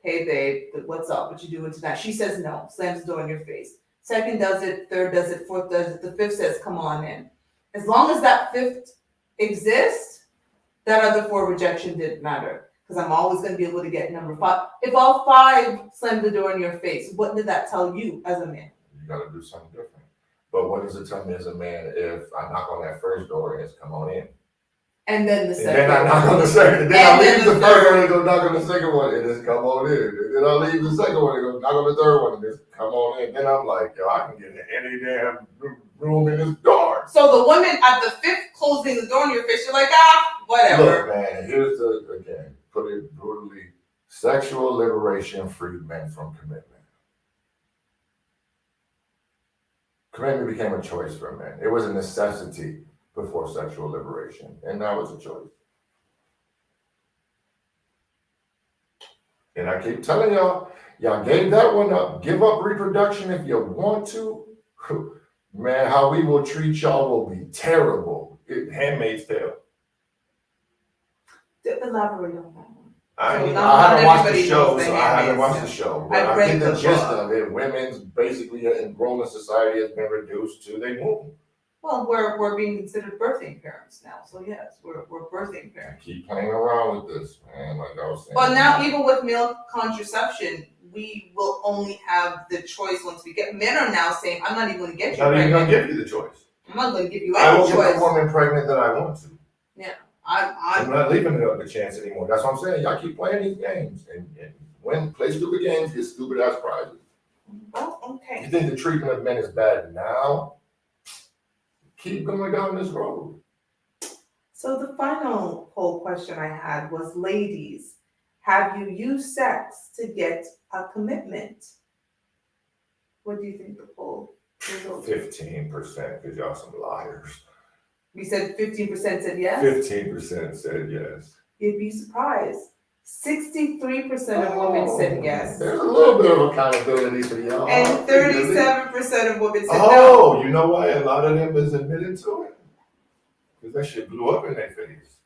Hey babe, what's up? What you doing tonight? She says no, slams the door in your face. Second does it, third does it, fourth does it, the fifth says come on in. As long as that fifth exists, that other 4 rejection didn't matter. Because I'm always going to be able to get number 5. If all 5 slam the door in your face, what did that tell you as a man? You got to do something different. But what does it tell me as a man if I knock on that first door and it's come on in? And then the second. And then I knock on the second. And then I leave the first one and go knock on the second one and it's come on in. And then I leave the second one and go knock on the third one and it's come on in. Then I'm like, yo, I can get in any damn room in this door. So the woman at the 5th closing the door in your face, you're like, whatever. Look, man, here's again, put it brutally, sexual liberation freed men from commitment. Commitment became a choice for men. It was a necessity before sexual liberation, and now it's a choice. And I keep telling y'all gave that one up. Give up reproduction if you want to. Man, how we will treat y'all will be terrible. Handmaid's Tale. Elaborate on that one. I So haven't not watched the everybody show, knows so the I haven't Handmaid's watched Tale. the show. But I've I read think the the gist book. of it, women's basically role in society has been reduced to they womb. Well, we're being considered birthing parents now, so yes, we're birthing parents. Keep playing around with this, man. Like I was saying. But now, even with male contraception, we will only have the choice once we get. Men are now saying, "I'm not even going to get you I'm not even pregnant. gonna give you the choice. I'm not going to give you I any will get choice. the woman pregnant that I want to. I'm I'm not leaving it up to chance anymore. That's what I'm saying. Y'all keep playing these games and when play stupid games, get stupid ass prizes. well, You okay. think the treatment of men is bad now? Keep going down this road. So the final poll question I had was, ladies, have you used sex to get a commitment? What do you think the poll results? 15%, because y'all some liars. We said 15% said yes. 15% said yes. You'd be surprised. 63% of women said yes. There's a little bit of accountability for y'all. And 37% of women said no. Oh, you know why a lot of them is admitting to it? Because that shit blew up in their face.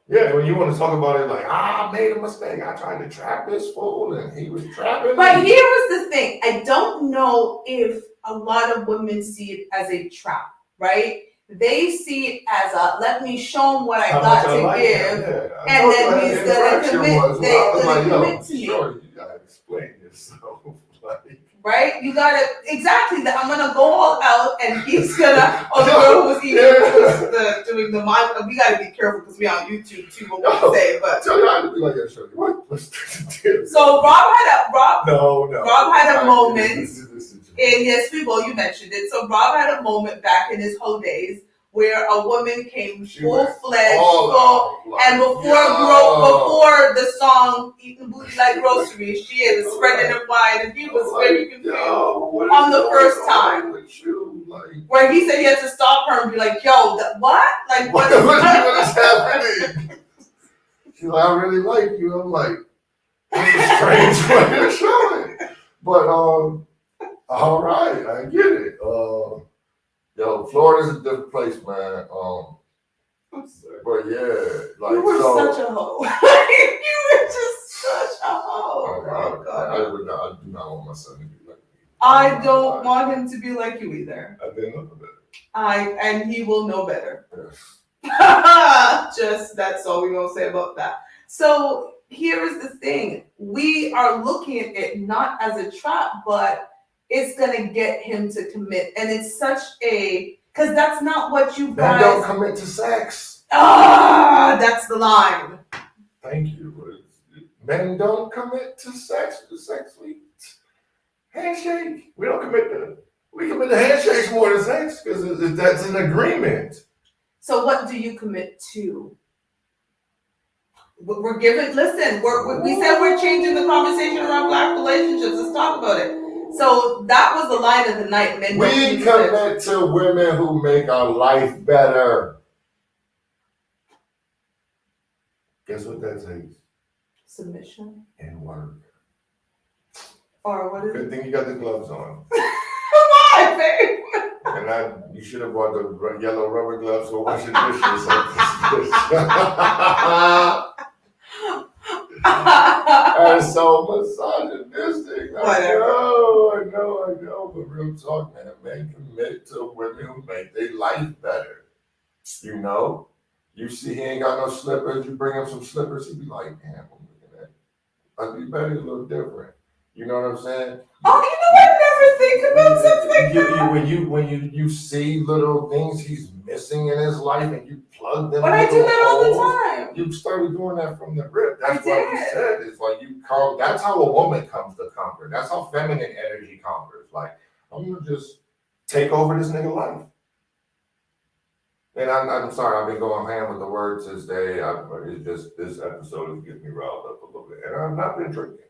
Yeah, when you want to talk about it like, I made a mistake. I tried to trap this fool and he was trapping But me. here was the thing. I don't know if a lot of women see it as a trap, right? They see it as a, let me show him what I got to give. And then he's gonna commit. They're gonna commit to me. Sure, you gotta explain yourself. Like, right? You gotta exactly that. I'm gonna go all out, and he's gonna. Oh, the girl who was eating doing the mind. We gotta be careful because we on YouTube too. What we say, but tell you I have to be like that. Show you what? What's the so Rob had a moment. And yes, we will. You mentioned it. So Rob had a moment back in his whole days where a woman came full-fledged, and before the song "Eating Booty Like Groceries," she is spreading it wide, and he was very confused on the first time. Where he said he had to stop her and be like, "Yo, what? Like what is happening?" She's like, "I really like you." I'm like, "That's a strange way to show it," but all right, I get it. Yo, Florida's a different place, man. But yeah, like you were so. such a hoe. You were just such a hoe. I do not want my son to be like me. I don't want him to be like you either. I didn't know that. And he will know better. Yes. Just that's all we're gonna say about that. So here is the thing: we are looking at it not as a trap, but it's gonna get him to commit, and it's such a because that's not what you guys. Men don't commit to sex. That's the line. Thank you. Men don't commit to sex. The sex we handshake. We don't commit to. We commit to handshakes more than sex because that's an agreement. So what do you commit to? We're giving, listen, we said we're changing the conversation around Black relationships. Let's talk about it. So that was the line of the night. Men don't We use lips. commit to women who make our life better. Guess what that takes? Submission. And work. Or what is Good it? thing you got the gloves on. Come on, babe. And you should have bought the yellow rubber gloves for washing dishes. That's so misogynistic. Whatever. I know. But real talk, man, men commit to women who make their life better. You know? You see he ain't got no slippers, you bring him some slippers, he be like, damn, I'm looking at ugly Betty's a little different. You know what I'm saying? Oh, you know, I never think about something. When you see little things he's missing in his life and you plug them But I do little that all the holes, time. you started doing that from the rip. That's I what you did. said. It's like you call. That's how a woman comes to conquer. That's how feminine energy conquers. Like, I'm gonna just take over this nigga life. And I'm sorry, I've been going ham with the words this day. It's just this episode is getting me riled up a little bit, and I've not been drinking.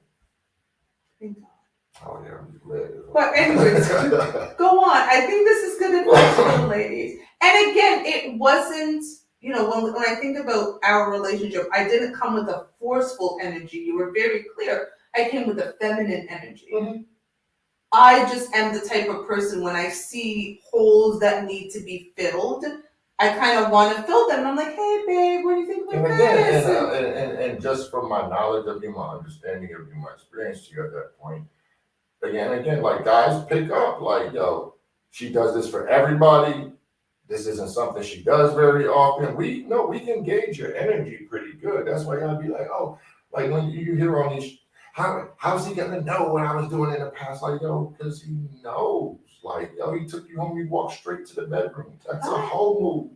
Oh yeah, I'm just glad. But anyways, go on. I think this is good advice for the ladies. And again, it wasn't, you know, when I think about our relationship, I didn't come with a forceful energy. You were very clear. I came with a feminine energy. Mm-hmm. I just am the type of person when I see holes that need to be filled, I kind of want to fill them. I'm like, hey, babe, what do you think about And this? again, and just from my knowledge of you, my understanding of you, my experience to you at that point, again, like guys pick up, like, yo, she does this for everybody. This isn't something she does very often. We can gauge your energy pretty good. That's why I'd be like, oh, like when you hear all these, how's he gonna know what I was doing in the past? Like, yo, because he knows. Like, yo, he took you home, we walked straight to the bedroom. That's a whole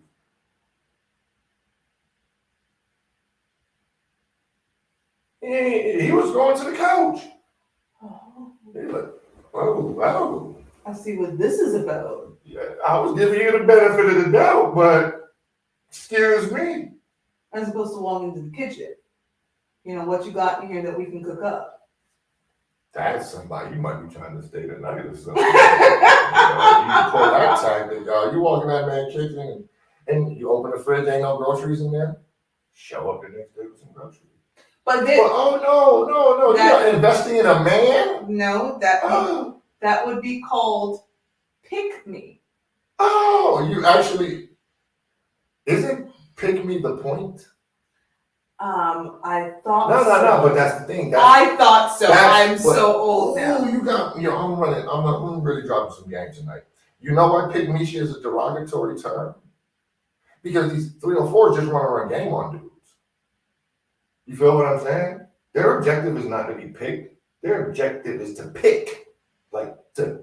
move. He was going to the couch. Oh, He like, oh. I see what this is about. Yeah, I was giving you the benefit of the doubt, but excuse me. As opposed to walk into the kitchen. You know, what you got in here that we can cook up. That's somebody, you might be trying to stay the night or something. You pull that tactic, you walk in that man's kitchen and you open the fridge, ain't no groceries in there. Show up the next day with some groceries. But then, no, you're not investing in a man? No, that would be called pick me. Oh, you actually, isn't pick me the point? I thought No, but that's the thing. I thought so. I'm so old now. You got, I'm really dropping some game tonight. You know why pick me is a derogatory term? Because these 304s just want to run game on dudes. You feel what I'm saying? Their objective is not to be picked. Their objective is to pick, like to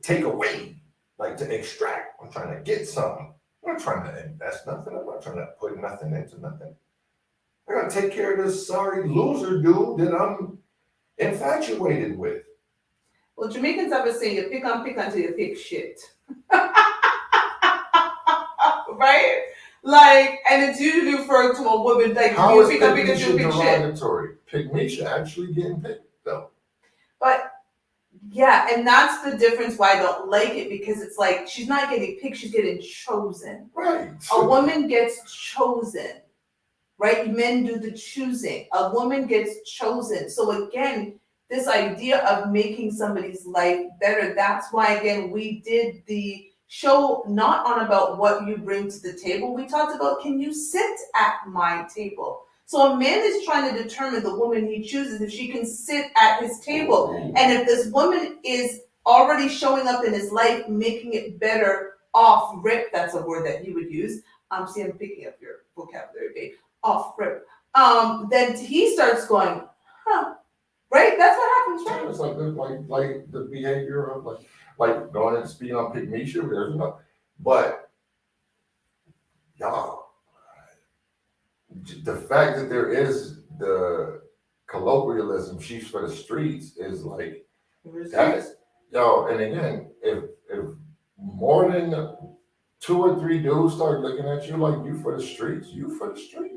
take away, like to extract. I'm trying to get something. I'm not trying to invest nothing. I'm not trying to put nothing into nothing. I gotta take care of this sorry loser dude that I'm infatuated with. Well, Jamaicans have a saying, you pick until you pick shit. Right? Like, and it's usually referred to a woman like, how you is pick until you pick shit. Pick Misha actually getting picked though. But yeah, and that's the difference why I don't like it, because it's like she's not getting picked, she's getting chosen. Right. A woman gets chosen. Right? Men do the choosing. A woman gets chosen. So again, this idea of making somebody's life better, that's why, again, we did the show not on about what you bring to the table. We talked about, can you sit at my table? So a man is trying to determine the woman he chooses if she can sit at his table. And if this woman is already showing up in his life, making it better off rip, that's a word that you would use. See, I'm picking up your vocabulary, babe. Off rip. Then he starts going, huh? Right? That's what happens, right? It's like the behavior of like going and speaking on pick Misha. There's enough, but y'all, the fact that there is the colloquialism "she's for the streets" is like that's yo. And again, if more than 2 or 3 dudes start looking at you like you for the streets, you for the streets.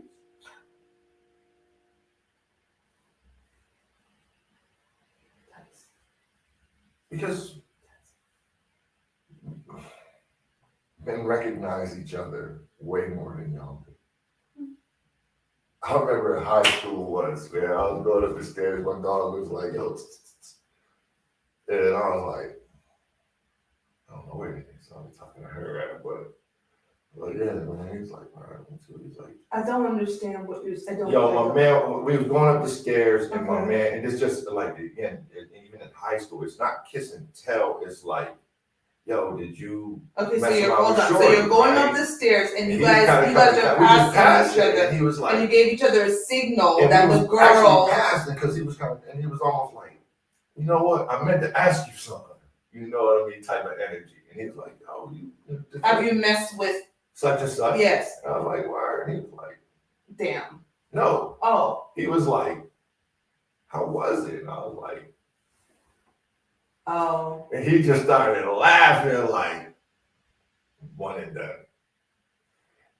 because men recognize each other way more than y'all do. I remember in high school once, man, I was going up the stairs, my dog was like, yo, and I was like, I don't know where anything, so I'm talking to her at, but yeah, man, he's like, all right, he's like, I don't understand what you're saying. yo, my man, we was going up the stairs, and my Okay. man, and it's just like, again, even in high school, it's not kiss and tell, it's like, yo, did you Okay, so mess you're around hold with on. So Shorty, you're going right? up the stairs, and And you he guys kinda are we just passed passing each it, other, and he was like, and you gave each other a signal and that we the was actually girl. passing because he was kind of, and he was almost like, you know what? I meant to ask you something. You know what I mean? Type of energy. And he was like, oh, Have you messed with? such and such? Yes. And I was like, why? And he was like, Damn. no. Oh. He was like, how was it? And I was like, oh. And he just started laughing like one and done.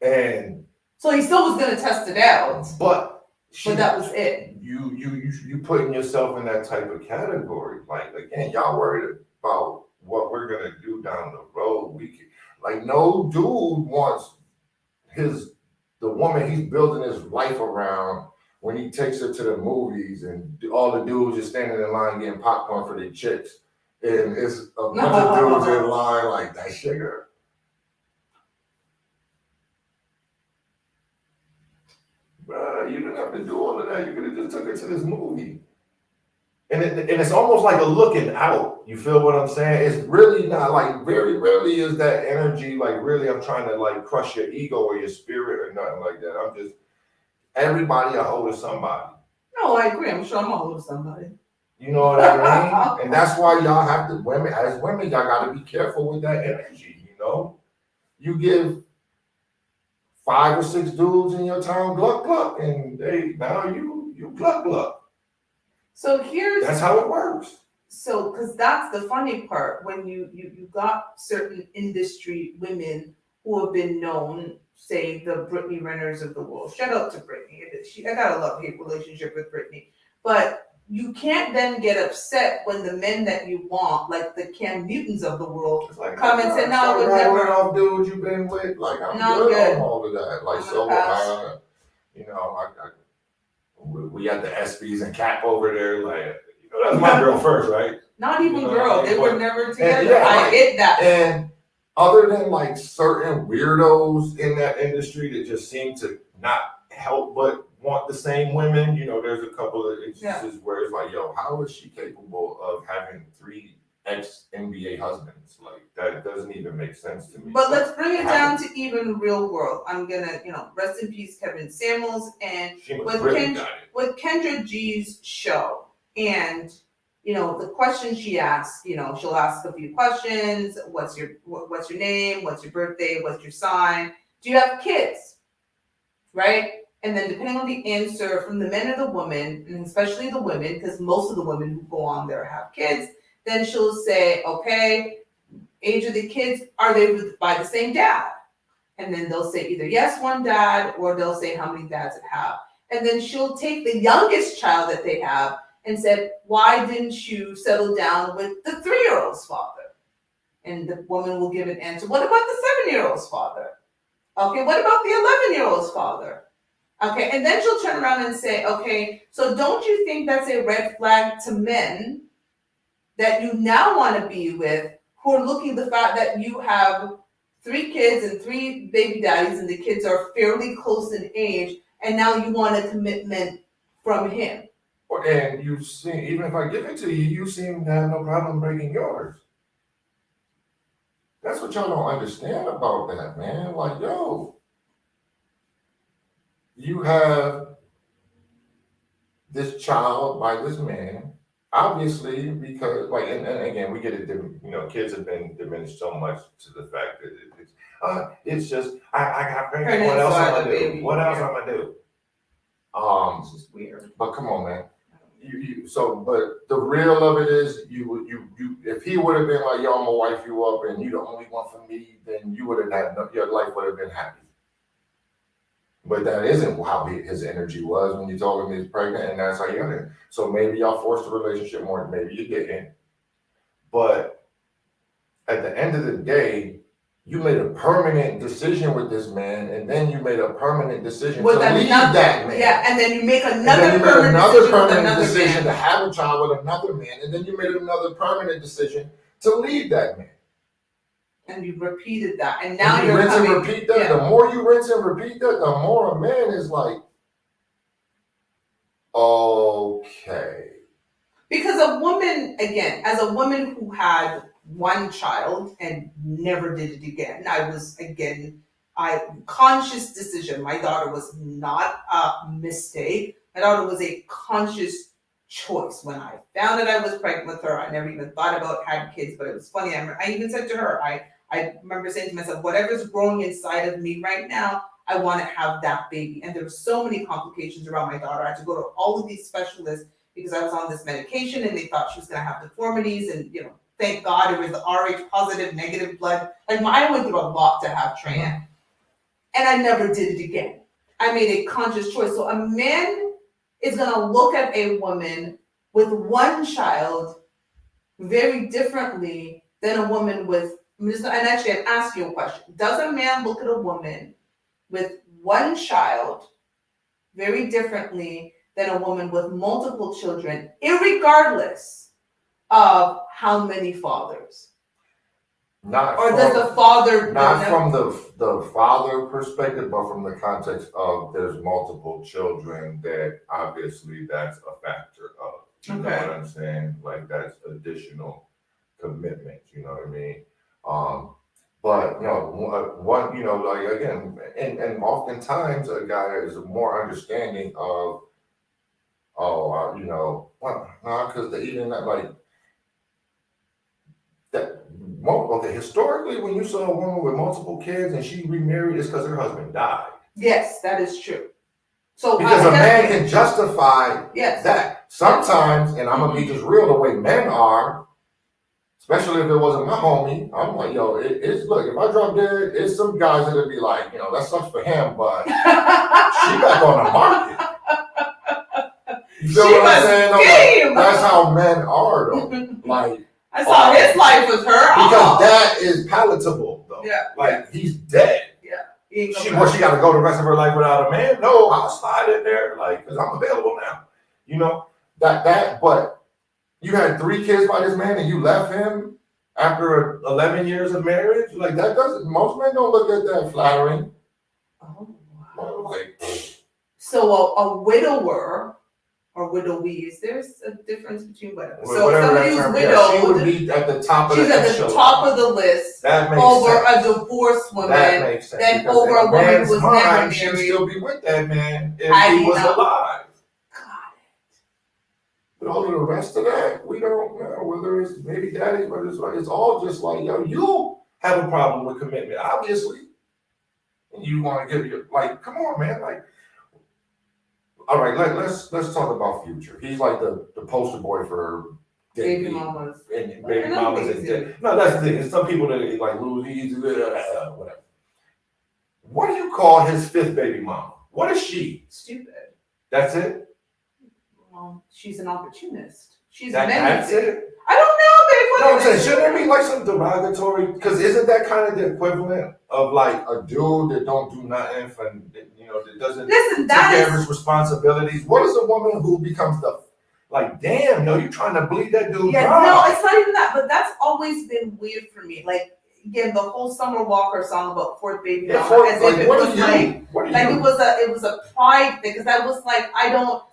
And so he still was gonna test it out. But that was it. You putting yourself in that type of category. Like, again, y'all worried about what we're gonna do down the road. Like, no dude wants the woman he's building his life around when he takes her to the movies and all the dudes just standing in line getting popcorn for their chicks. And it's a bunch of dudes in line like, that sugar. Bruh, you didn't have to do all of that. You could have just took her to this movie. And it's almost like a looking out. You feel what I'm saying? It's really not like, very rarely is that energy like, really, I'm trying to like crush your ego or your spirit or nothing like that. I'm just, everybody a hold of somebody. No, I agree. I'm sure I'm a hold of somebody. You know what I mean? And that's why y'all have to, as women, y'all got to be careful with that energy, you know? You give 5 or 6 dudes in your town gluck gluck, and now you gluck gluck. So that's how it works. So, because that's the funny part, when you got certain industry women who have been known, say the Brittany Renners of the world. Shout out to Brittany. I got a love-hate relationship with Brittany. But you can't then get upset when the men that you want, like the Cam Newtons of the world, like, come and say, no, I would never. Off dudes you've been with, like, I'm good on all of that. Like, so, you know, we had the SBs and Cap over there, like, you know, that's my girl first, right? Not even girl, they were never together. I get that. And other than like certain weirdos in that industry that just seem to not help but want the same women, you know, there's a couple of instances where it's like, yo, how is she capable of having 3 ex-NBA husbands? Like, that doesn't even make sense to me. But let's bring it down to even real world. I'm gonna, rest in peace, Kevin Samuels, and with Kendra G's show. And, the questions she asks, she'll ask a few questions. What's your name? What's your birthday? What's your sign? Do you have kids? Right? And then depending on the answer from the men or the women, and especially the women, because most of the women who go on there have kids, then she'll say, okay, age of the kids, are they by the same dad? And then they'll say either yes, one dad, or they'll say how many dads it have. And then she'll take the youngest child that they have and said, why didn't you settle down with the 3-year-old's father? And the woman will give an answer. What about the 7-year-old's father? Okay, what about the 11-year-old's father? Okay, and then she'll turn around and say, okay, so don't you think that's a red flag to men that you now want to be with, who are looking at the fact that you have 3 kids and 3 baby daddies, and the kids are fairly close in age, and now you want a commitment from him? And you seem, even if I give it to you, you seem to have no problem breaking yours. That's what y'all don't understand about that, man. Like, yo, you have this child by this man, obviously, because, like, and again, we get it, kids have been diminished so much to the fact that it's just, I got pregnant, what else am I gonna do? What else am I gonna do? It's just weird. But come on, man. But the real of it is, you if he would have been like, yo, I'm gonna wife you up and you the only one for me, then you would have had, your life would have been happy. But that isn't how his energy was when you told him he's pregnant, and that's how you got it. So maybe y'all forced the relationship more, maybe you didn't. But at the end of the day, you made a permanent decision with this man, and then you made a permanent decision with to leave another, that man. yeah, and then you make And another then you made permanent another decision with permanent another decision man. to have a child with another man, and then you made another permanent decision to leave that man. And you repeated that, and now And you you're rinse coming. and repeat that. Yeah. The more you rinse and repeat that, the more a man is like, okay. Because a woman, again, as a woman who had one child and never did it again, I conscious decision. My daughter was not a mistake. My daughter was a conscious choice. When I found that I was pregnant with her, I never even thought about having kids, but it was funny. I even said to her, I remember saying to myself, whatever's growing inside of me right now, I want to have that baby. And there were so many complications around my daughter. I had to go to all of these specialists because I was on this medication and they thought she was going to have deformities. And, thank God it was the Rh positive, negative blood. Like, I went through a lot to have Tran. And I never did it again. I made a conscious choice. So a man is going to look at a woman with one child very differently than a woman with, and actually I'm asking you a question. Does a man look at a woman with one child very differently than a woman with multiple children, irregardless of how many fathers? Does the father not from the father perspective, but from the context of there's multiple children, that obviously that's a factor of, you know what I'm saying? Like, that's additional commitment, you know what I mean? But one, like, again, and oftentimes a guy is more understanding of, because even that, like, that. Okay, historically, when you saw a woman with multiple kids and she remarried, it's because her husband died. Yes, that is true. So because a man can justify that sometimes, and I'm gonna be just real the way men are, especially if it wasn't my homie. I'm like, yo, it's look, if I drop dead, it's some guys that'll be like, that sucks for him, but she back on the market. You feel what I'm saying? Like, that's how men are, though. Like, I saw his life with her. Because that is palatable, though. Yeah. Like, he's dead. Yeah. She got to go the rest of her life without a man? No, I'll slide in there, like, because I'm available now. But you had 3 kids by this man and you left him after 11 years of marriage? Like, that doesn't, most men don't look at that flattering. Oh, wow. Like, so a widower or widowies, there's a difference between whatever. So somebody who's widowed, she would be at the top of the list. She's at the top of the list. That makes over sense. A divorced woman. That makes sense. Than over a woman who was never married. She'd still be with that man if he was alive. Got it. But all of the rest of that, we don't know. Whether it's baby daddies, whether it's all just like, yo, you have a problem with commitment, obviously. And you want to give your, like, come on, man, like. All right, let's talk about Future. He's like the poster boy for baby mamas. And baby mamas and dead. No, that's the thing. There's some people that like lose whatever. What do you call his 5th baby mama? What is she? Stupid. That's it? Well, she's an opportunist. That's it? I don't know, babe. No, I'm saying, shouldn't there be like some derogatory? Because isn't that kind of the equivalent of like a dude that don't do nothing for, that doesn't take care of his responsibilities? What is a woman who becomes damn, you're trying to bleed that dude dry? No, it's not even that, but that's always been weird for me. Like, again, the whole Summer Walker song about 4th baby mama, as if it was a pride thing, because I was like, I don't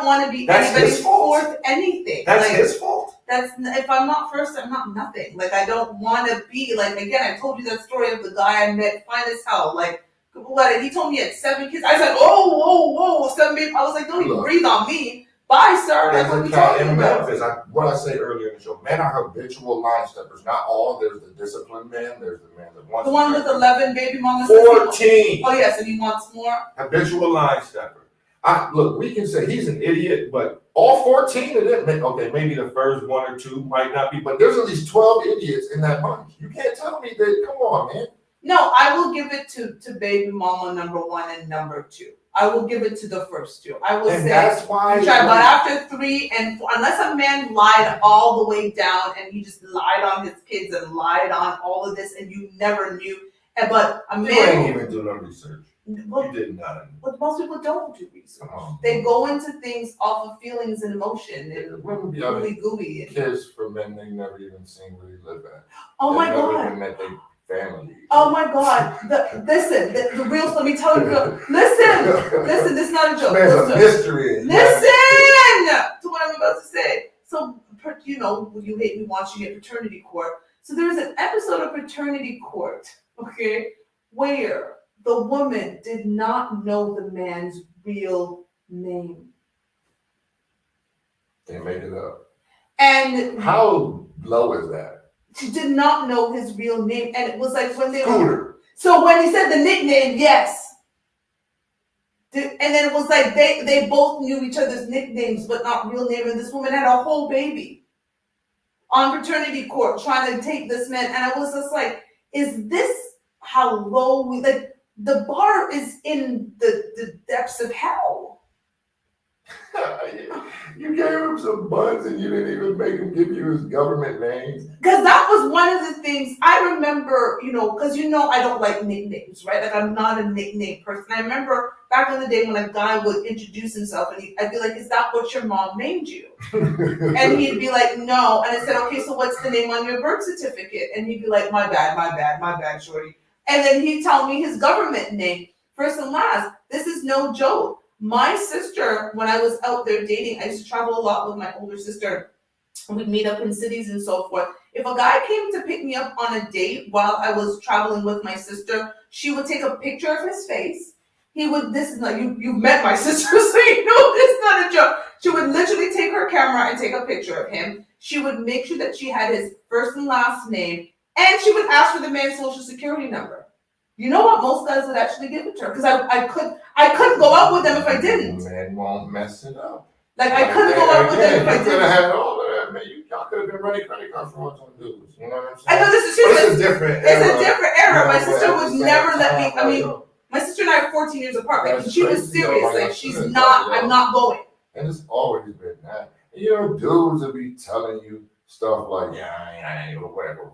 want to be anybody's 4th anything. That's his fault. If I'm not first, I'm not nothing. Like, I don't want to be, like, again, I told you that story of the guy I met, fine as hell. Like, he told me he had 7 kids. I was like, whoa, 7 babies. I was like, don't even breathe on me. Bye, sir. That's what we talking about. Memphis, what I say earlier in the show, men are habitual line steppers. Not all. There's the disciplined man. There's the man that wants. The one with 11 baby mamas. 14. Oh yes, and he wants more. Habitual line stepper. Look, we can say he's an idiot, but all 14 of them, okay, maybe the first 1 or 2 might not be, but there's at least 12 idiots in that bunch. You can't tell me that, come on, man. No, I will give it to baby mama number 1 and number 2. I will give it to the first two. I will And say that's why, you try, but after 3 and 4, unless a man lied all the way down and he just lied on his kids and lied on all of this, and you never knew. But a you man, ain't even do no research. well, You did nothing. but most people don't do research. Oh, They go into things off of feelings and emotion and women be gooey gooey. kids for men they never even seen where they live at. Oh they my never God. even met their family. Oh my God! Listen, the real. Let me tell you. Listen, this is not a joke. There's a mystery. Listen to what I'm about to say. So, you know, you hate me watching it, Paternity Court. So there's an episode of Paternity Court, okay, where the woman did not know the man's real name. They made it up. And how low is that? She did not know his real name, and it was like when they Scooter. So when he said the nickname, yes. And then it was like they both knew each other's nicknames, but not real name. And this woman had a whole baby on paternity court trying to take this man. And I was just like, is this how low we like? The bar is in the depths of hell. You gave him some buns and you didn't even make him give you his government names. Because that was one of the things I remember, you know, because you know I don't like nicknames, right? Like I'm not a nickname person. I remember back in the day when a guy would introduce himself and I'd be like, is that what your mom named you? And he'd be like, no. And I said, okay, so what's the name on your birth certificate? And he'd be like, my bad, shorty. And then he'd tell me his government name, first and last. This is no joke. My sister, when I was out there dating, I used to travel a lot with my older sister. We'd meet up in cities and so forth. If a guy came to pick me up on a date while I was traveling with my sister, she would take a picture of his face. He would, this is not, you've met my sister, so you know this is not a joke. She would literally take her camera and take a picture of him. She would make sure that she had his first and last name, and she would ask for the man's social security number. You know what? Most guys would actually give it to her because I couldn't go out with them if I didn't. Man won't mess it up. Like I couldn't go out with them if I You could didn't. have had all of that, man. Y'all could have been running credit card fraud on dudes. You know what I'm saying? I know this is It's a different era. It's a different era. You know, My sister would never let me. I mean, yo, my sister and I are 14 years apart. Like That's she was crazy, serious. yo. Like she's not. Yo. I'm not going. and it's always been that. And, you know, dudes will be telling you stuff like, yeah, or whatever.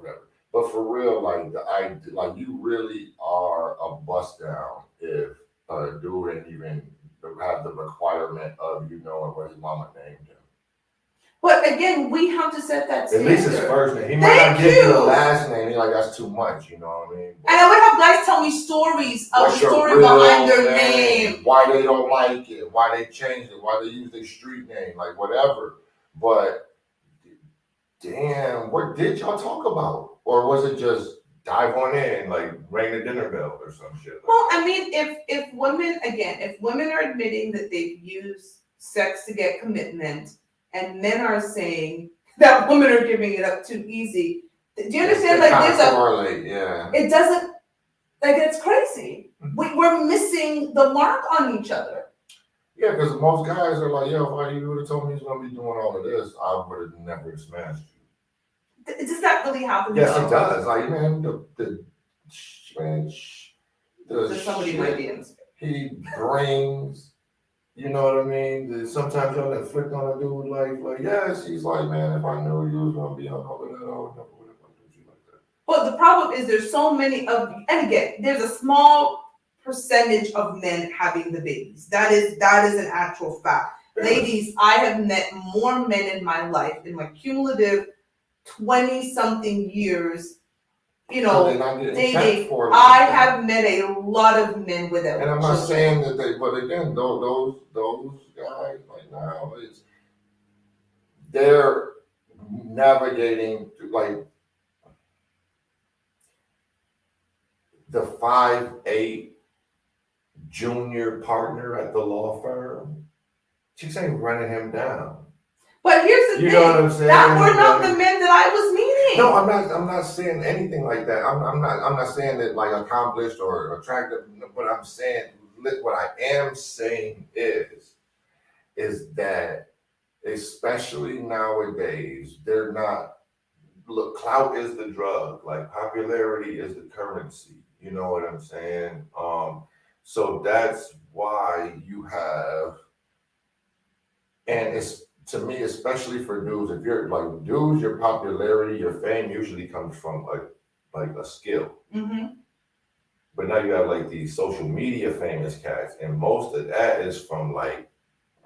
But for real, like you really are a bust down if a dude ain't even have the requirement of you knowing what his mama named him. But again, we have to set that At standard. least his first name. He might not give you the last name. He's like, that's too much, you know what I mean? But and I would have guys tell me stories of the story behind their name. Why they don't like it, why they changed it, why they use their street name, like whatever. But damn, what did y'all talk about? Or was it just dive on in, like ring the dinner bell or some shit? Well, I mean, if women are admitting that they've used sex to get commitment, and men are saying that women are giving it up too easy, do you understand? Like there's yeah. It doesn't, like it's crazy. We're missing the mark on each other. Yeah, because most guys are like, yo, if you would have told me he's gonna be doing all of this, I would have never smashed you. Does that really happen? Yes, it does. Like, man, There's somebody in my DMs. He brings, you know what I mean? Sometimes y'all that flick on a dude like, yes, he's like, man, if I knew you was gonna be on all of that, I would never would have done you like that. But the problem is there's so many of, and again, there's a small percentage of men having the babies. That is an actual fact. Yeah. Ladies, I have met more men in my life, in my cumulative 20-something years, you know, dating. I have met a lot of men without. And I'm not saying that they, but again, those guys like now they're navigating like the 5'8" junior partner at the law firm. She's ain't running him down. But here's the thing. You know what I'm saying? That were not the men that I was meeting. No, I'm not saying anything like that. I'm not saying that like accomplished or attractive. What I'm saying, what I am saying is that especially nowadays, they're not. Look, clout is the drug. Like popularity is the currency. You know what I'm saying? So that's why you have, and it's to me, especially for dudes, if you're like dudes, your popularity, your fame usually comes from like a skill. Mm-hmm. But now you have like these social media famous cats, and most of that is from like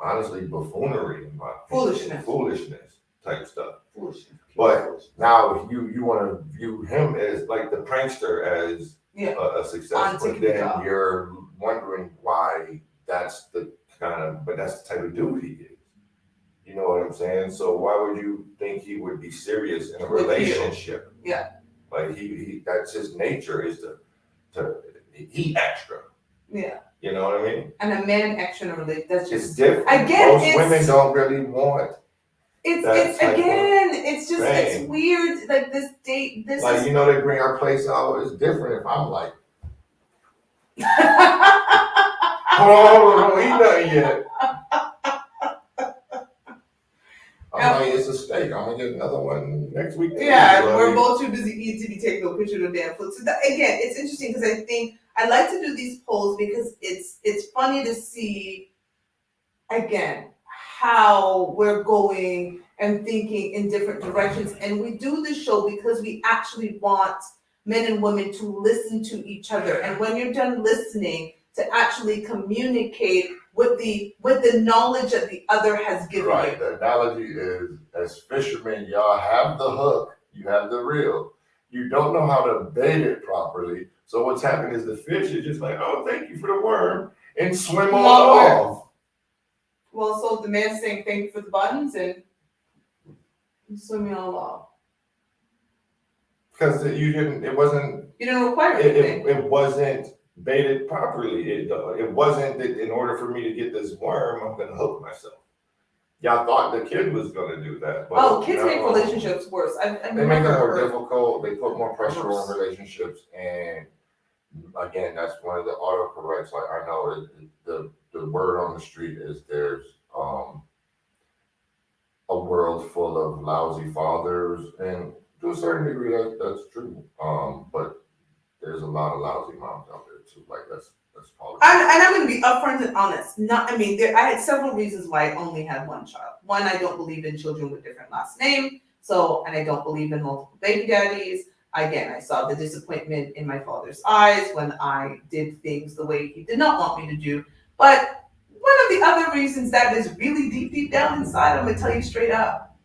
honestly buffoonery, in my opinion, foolishness type stuff. Foolishness. But now you want to view him as like the prankster as a success, but then you're wondering why that's the but that's the type of dude he is. You know what I'm saying? So why would you think he would be serious in a relationship? Yeah. Like he that's his nature is to he extra. Yeah. You know what I mean? And a man extra in a relationship, that's just it's different. Again, most women don't really want. It's again, it's just it's weird. Like this date, this like is you know they bring our place out. It's different if I'm like, hold on, eat nothing yet. I'm like, it's a steak. I'm gonna get another one next week. Yeah, we're both too busy eating to be taking no picture of the damn food. So again, it's interesting because I think I like to do these polls because it's funny to see again how we're going and thinking in different directions. And we do this show because we actually want men and women to listen to each other. And when you're done listening, to actually communicate with the knowledge that the other has given you. Right. The analogy is, as fishermen, y'all have the hook, you have the reel. You don't know how to bait it properly. So what's happening is the fish is just like, oh, thank you for the worm, and swim on off. Well, so the man's saying thank you for the buttons and swimming all off. Because you didn't require anything. It wasn't baited properly. It wasn't that in order for me to get this worm, I'm gonna hook myself. Y'all thought the kid was gonna do that. But kids make relationships worse. They make them more difficult. They put more pressure on relationships, and again, that's one of the autocorrects. Like I know the word on the street is there's a world full of lousy fathers, and to a certain degree that's true. But there's a lot of lousy moms out there too. Like that's probably. And I'm going to be upfront and honest. I had several reasons why I only had one child. One, I don't believe in children with different last names. So, and I don't believe in multiple baby daddies. Again, I saw the disappointment in my father's eyes when I did things the way he did not want me to do. But one of the other reasons that is really deep down inside, I'm going to tell you straight up.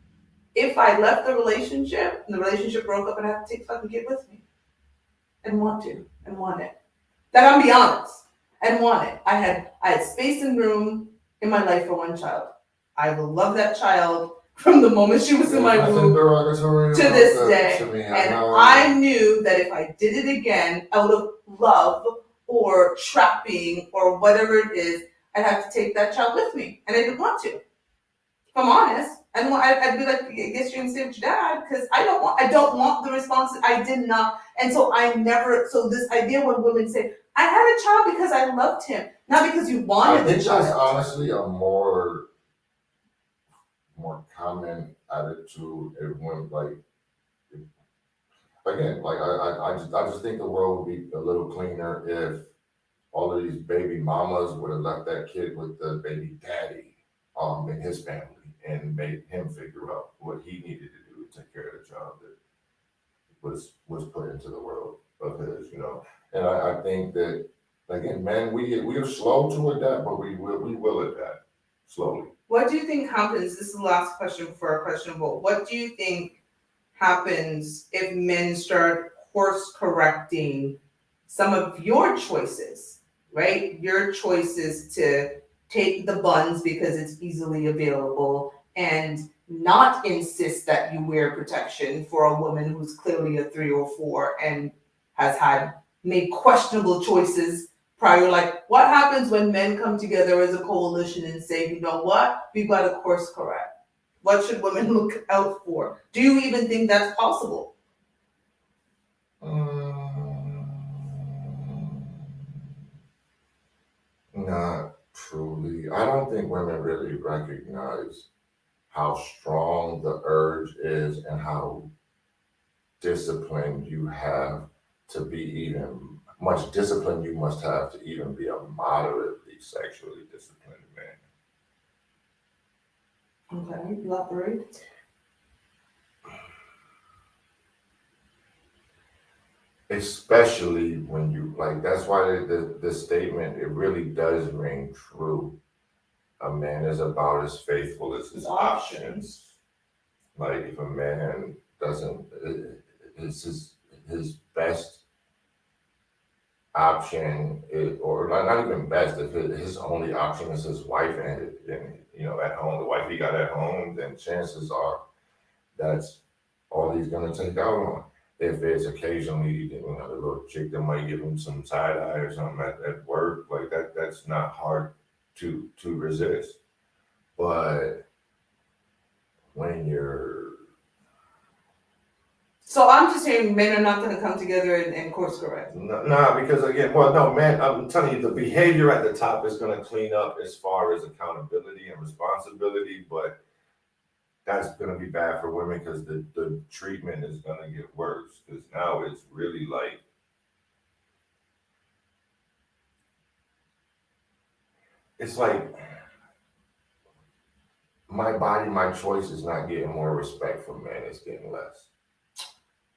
If I left the relationship and the relationship broke up, and I have to take fucking kid with me. And want it. That I'm be honest. And want it. I had space and room in my life for one child. I will love that child from the moment she was in my womb to this day. And I knew that if I did it again out of love or trapping or whatever it is, I'd have to take that child with me. And I didn't want to. If I'm honest. And I'd be like, I guess you're gonna stay with your dad because I don't want the response. I did not, and so so this idea when women say, I had a child because I loved him, not because you wanted the child. I think that's honestly a more common attitude. Everyone I just think the world would be a little cleaner if all of these baby mamas would have left that kid with the baby daddy in his family and made him figure out what he needed to do to take care of the child that was put into the world of his, And I think that again, men, we are slow to adapt, but we will adapt slowly. What do you think happens? This is the last question for our question vote. What do you think happens if men start course correcting some of your choices, right? Your choices to take the buns because it's easily available and not insist that you wear protection for a woman who's clearly a 3 or 4 and has made questionable choices prior. Like, what happens when men come together as a coalition and say, you know what, we've got to course correct? What should women look out for? Do you even think that's possible? Not truly. I don't think women really recognize how strong the urge is and how disciplined you have to be even much discipline you must have to even be a moderately sexually disciplined man. Okay, elaborate. Especially when you like, that's why the statement, it really does ring true. A man is about as faithful as his options. Like if a man doesn't, it's his best option, or not even best, if his only option is his wife, and at home, the wife he got at home, then chances are that's all he's gonna take out on. If it's occasionally, the little chick that might give him some side eye or something at work, like that's not hard to resist. But when you're So I'm just saying men are not gonna come together and course correct. nah, because again, well, no, man, I'm telling you, the behavior at the top is gonna clean up as far as accountability and responsibility, but that's gonna be bad for women because the treatment is gonna get worse. Because now it's really like it's like my body, my choice is not getting more respect from men, it's getting less.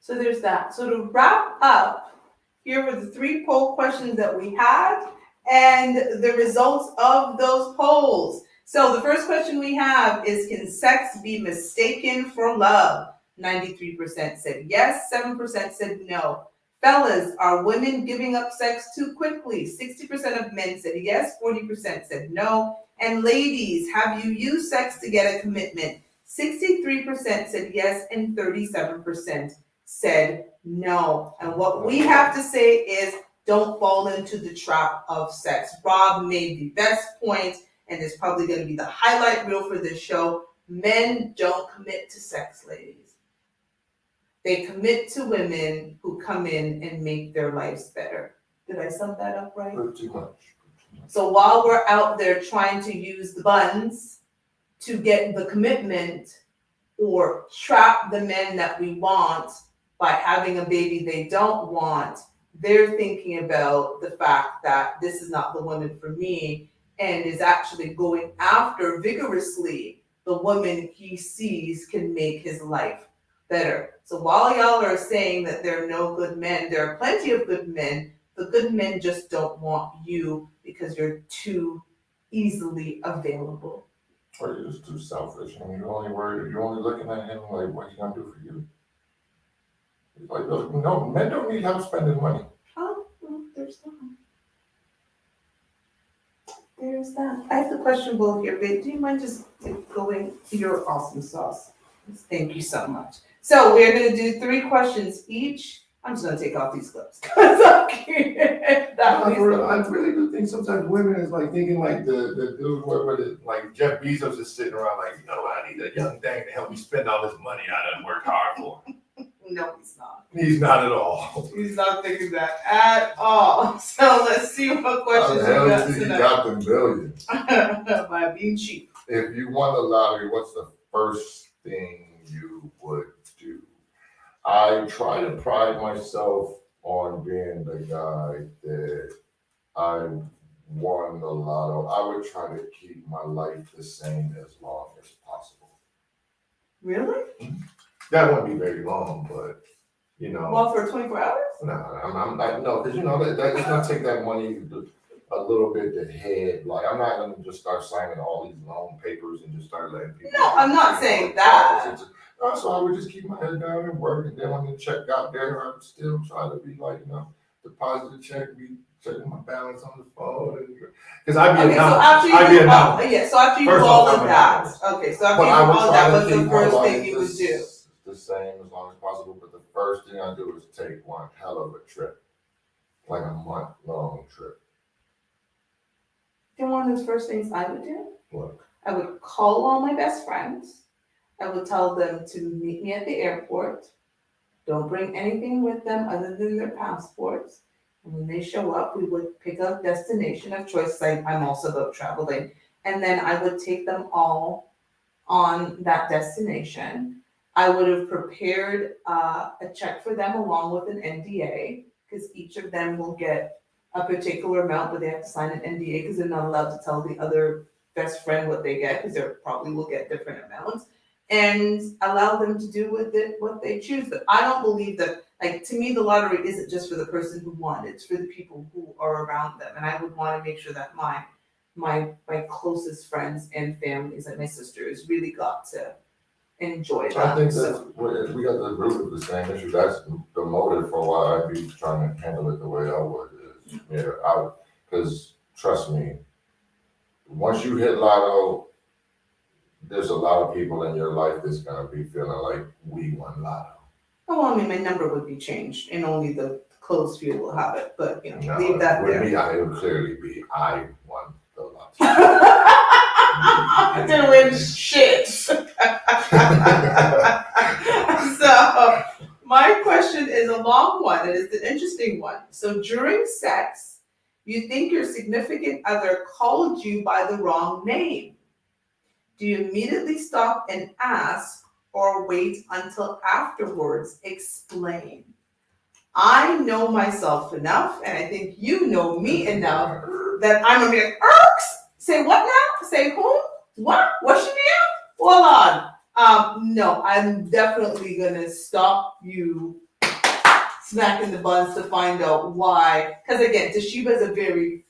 So there's that. So to wrap up, here were the 3 poll questions that we had and the results of those polls. So the first question we have is, can sex be mistaken for love? 93% said yes, 7% said no. Fellas, are women giving up sex too quickly? 60% of men said yes, 40% said no. And ladies, have you used sex to get a commitment? 63% said yes, and 37% said no. And what we have to say is, don't fall into the trap of sex. Rob made the best point, and it's probably going to be the highlight reel for this show. Men don't commit to sex, ladies. They commit to women who come in and make their lives better. Did I sum that up right? Pretty much. So while we're out there trying to use the buns to get the commitment or trap the men that we want by having a baby they don't want, they're thinking about the fact that this is not the woman for me, and is actually going after vigorously the woman he sees can make his life better. So while y'all are saying that there are no good men, there are plenty of good men. The good men just don't want you because you're too easily available. Or you're just too selfish. I mean, you're only looking at him like, what's he gonna do for you? He's like, look, no, men don't need help spending money. Oh, well, there's that. There's that. I have the question bowl here, babe. Do you mind just going? Your awesome sauce. Thank you so much. So we're gonna do 3 questions each. I'm just gonna take off these clips because I'm curious. I really do think sometimes women is like thinking like the dude like Jeff Bezos is sitting around like, I need a young thing to help me spend all this money I done worked hard for. No, he's not. He's not at all. He's not thinking that at all. So let's see what questions How the you hell got did he tonight. got them billions? By being cheap. If you won the lottery, what's the first thing you would do? I try to pride myself on being the guy that I won the lotto. I would try to keep my life the same as long as possible. Really? That wouldn't be very long, but Well, for 24 hours? No, I'm not, no, because that it's gonna take that money a little bit to head. Like I'm not gonna just start signing all these loan papers and just start letting people. No, I'm not saying that. So I would just keep my head down and work, and then when the check got there, I would still try to be like, deposit a check, be checking my balance on the phone, because I'd be So after you do all, so after you do all of that, okay, so after you do all of that, what's the first thing you would do? The same as long as possible, but the first thing I do is take one hell of a trip, like a month-long trip. And one of those first things I would do, What? I would call all my best friends. I would tell them to meet me at the airport. Don't bring anything with them other than their passports. And when they show up, we would pick a destination of choice. I'm also about traveling. And then I would take them all on that destination. I would have prepared a check for them along with an NDA. because each of them will get a particular amount, but they have to sign an NDA because they're not allowed to tell the other best friend what they get, because they probably will get different amounts, and allow them to do with it what they choose. But I don't believe that, like, to me, the lottery isn't just for the person who won, it's for the people who are around them. And I would want to make sure that my closest friends and families, like my sisters, really got to enjoy that. I think that's, So, we got the root of the same issue. That's the motive for why I'd be trying to handle it the way I would. Is, because trust me, once you hit lotto, there's a lot of people in your life that's gonna be feeling like we won lotto. oh, well, I mean, my number would be changed, and only the close few will have it. But you know, No, leave that with there. me, it would clearly be I won the lotto. I didn't win shit. So my question is a long one. It is an interesting one. So during sex, you think your significant other called you by the wrong name. Do you immediately stop and ask, or wait until afterwards? Explain. I know myself enough, and I think you know me enough that I'm gonna be like, Erks! Say what now? Say who? What? What's your name? Hold on. No, I'm definitely gonna stop you smacking the buns to find out why. Because again, Toshiba is a very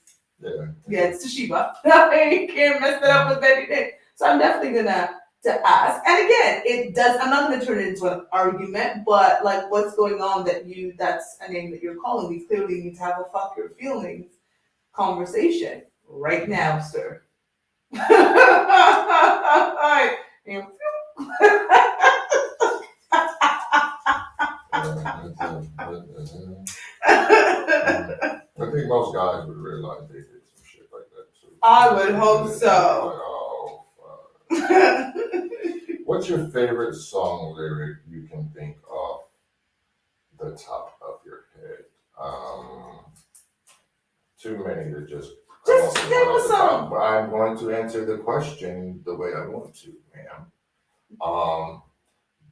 it's Toshiba. You can't mess it up with anything. So I'm definitely gonna to ask. And again, it does. I'm not gonna turn it into an argument, but like, what's going on that's a name that you're calling? We clearly need to have a fuck your feelings conversation right now, sir. I think most guys would realize they did some shit like that too. I would hope so. Like, oh, fuck. What's your favorite song lyric you can think off the top of your head? Too many to just name a song. But I'm going to answer the question the way I want to, ma'am.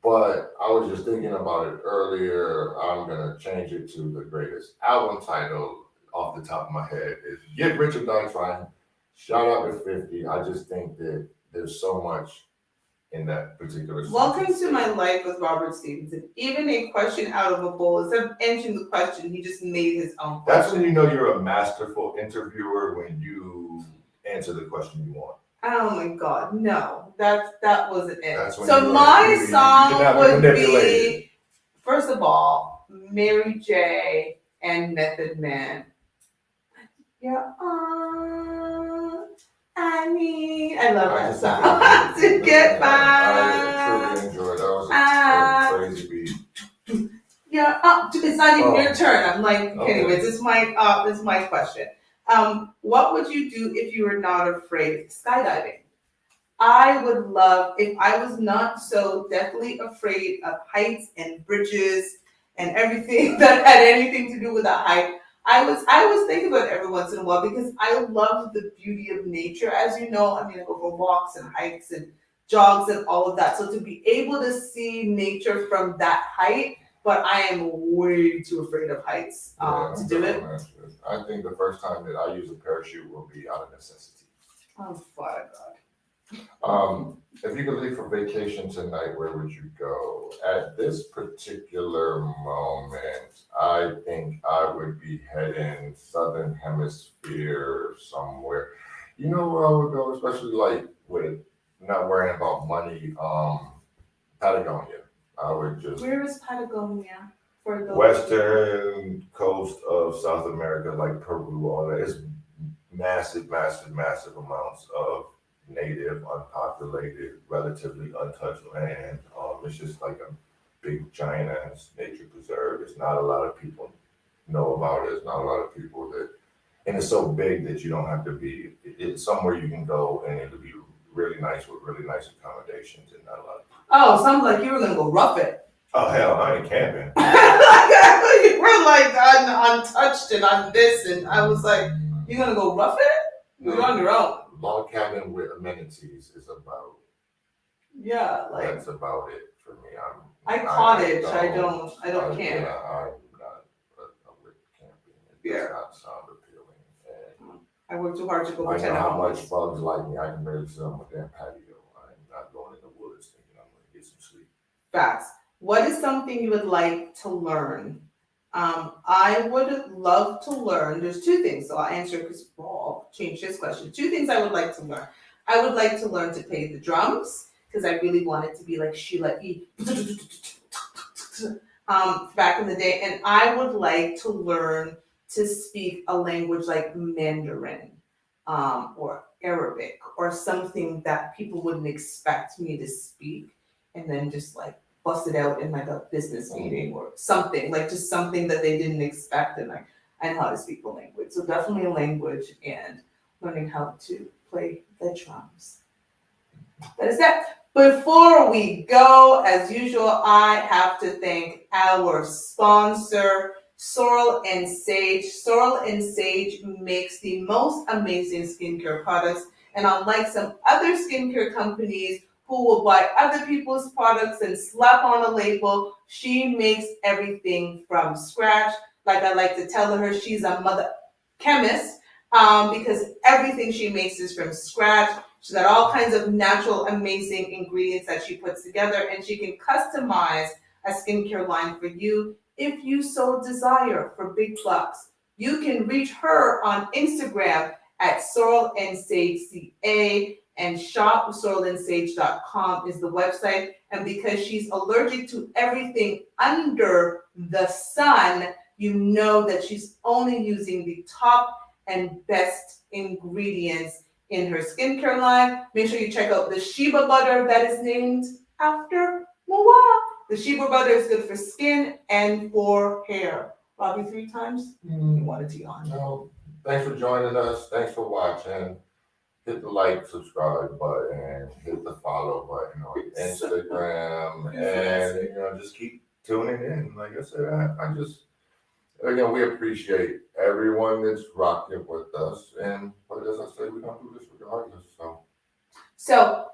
But I was just thinking about it earlier. I'm gonna change it to the greatest album title off the top of my head is Get Rich or Die Trying. Shout out to 50. I just think that there's so much in that particular song. Welcome to my life with Robert Stevenson. Even a question out of a bowl, instead of answering the question, he just made his own question. That's when you know you're a masterful interviewer, when you answer the question you want. Oh my God, no, that wasn't it. So my song would be, first of all, Mary J. and Method Man. Yeah, I love that song. To get by. I truly enjoyed it. That was a crazy beat. Yeah, it's not even your turn. I'm like, anyways, it's my question. What would you do if you were not afraid of skydiving? I would love, if I was not so deathly afraid of heights and bridges and everything that had anything to do with a height. I was thinking about it every once in a while because I love the beauty of nature. As you know, I mean, I go for walks and hikes and jogs and all of that. So to be able to see nature from that height, but I am way too afraid of heights to do it. I think the first time that I use a parachute will be out of necessity. Oh, fuck God. If you could leave for vacation tonight, where would you go? At this particular moment, I think I would be heading Southern Hemisphere somewhere. You know where I would go, especially like with not worrying about money, Patagonia. I would just. Where is Patagonia? For the western coast of South America, like Peru, all that. It's massive, massive, massive amounts of native, unpopulated, relatively untouched land. It's just like a big, giant ass nature preserve. It's not a lot of people know about it. It's not a lot of people that, and it's so big that you don't have to be. It's somewhere you can go and it'll be really nice with really nice accommodations and not a lot of people. Oh, sounds like you were gonna go rough it. Oh hell, I ain't camping. You were like untouched and on this, and I was like, you're gonna go rough it? You're on your own. Log cabin with amenities is about. Yeah, like that's about it for me. I cottage. I don't camp. I'm not with does not sound appealing. And I worked too hard to go I know pretend how I'm much homeless. bugs like me. I can barely sit on my damn patio. I'm not going in the woods thinking I'm going to get some sleep. Facts. What is something you would like to learn? I would love to learn. There's two things, so I'll answer because Paul changed his question. Two things I would like to learn. I would like to learn to play the drums because I really wanted to be like Sheila E. Back in the day, and I would like to learn to speak a language like Mandarin, or Arabic, or something that people wouldn't expect me to speak, and then just like bust it out in like a business meeting or something, like just something that they didn't expect, and like I know how to speak the language. So definitely a language and learning how to play the drums. That is that. Before we go, as usual, I have to thank our sponsor, Sorrel and Sage. Sorrel and Sage makes the most amazing skincare products, and unlike some other skincare companies who will buy other people's products and slap on a label, she makes everything from scratch. Like I like to tell her, she's a mother chemist, because everything she makes is from scratch. She's got all kinds of natural, amazing ingredients that she puts together, and she can customize a skincare line for you if you so desire for big bucks. You can reach her on Instagram at Sorrel and Sage CA, and shop sorrelandsage.com is the website. And because she's allergic to everything under the sun, you know that she's only using the top and best ingredients in her skincare line. Make sure you check out the Shea butter that is named after Moa. The Shea butter is good for skin and for hair. Robbie, 3 times? You wanted to yawn. No, thanks for joining us. Thanks for watching. Hit the like, subscribe button, hit the follow button on Instagram, and just keep tuning in. Like I said, I just again, we appreciate everyone that's rocking with us, but as I say, we're gonna do this regardless. So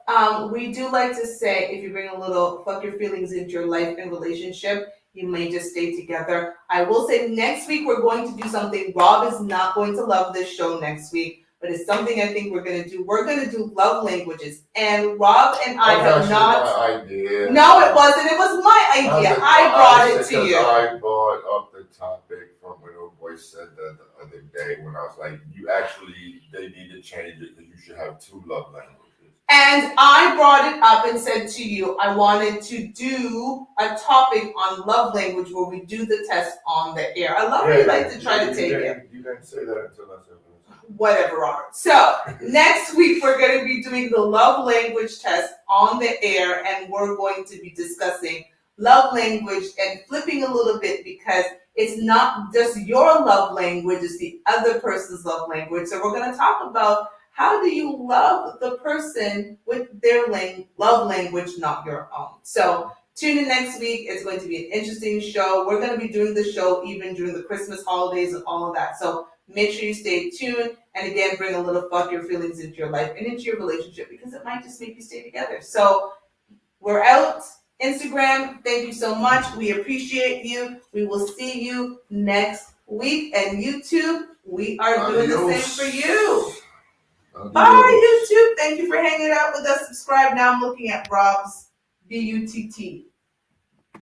we do like to say, if you bring a little fuck your feelings into your life and relationship, you may just stay together. I will say next week we're going to do something. Rob is not going to love this show next week, but it's something I think we're going to do. We're going to do love languages, and Rob and I have not. My idea. No, it wasn't. It was my idea. I brought it to you. I brought up the topic from when old boy said that the other day when I was like, they need to change it because you should have 2 love languages. And I brought it up and said to you, I wanted to do a topic on love language where we do the test on the air. I love how you like to try to take it. You didn't say that until I said it. Whatever, Robert. So next week we're going to be doing the love language test on the air, and we're going to be discussing love language and flipping a little bit, because it's not just your love language, it's the other person's love language. So we're going to talk about how do you love the person with their love language, not your own. So tune in next week. It's going to be an interesting show. We're going to be doing the show even during the Christmas holidays and all of that. So make sure you stay tuned. And again, bring a little fuck your feelings into your life and into your relationship, because it might just make you stay together. So we're out. Instagram, thank you so much. We appreciate you. We will see you next week. And YouTube, we are doing the same for you. Bye, YouTube. Thank you for hanging out with us. Subscribe. Now I'm looking at Rob's BUTT.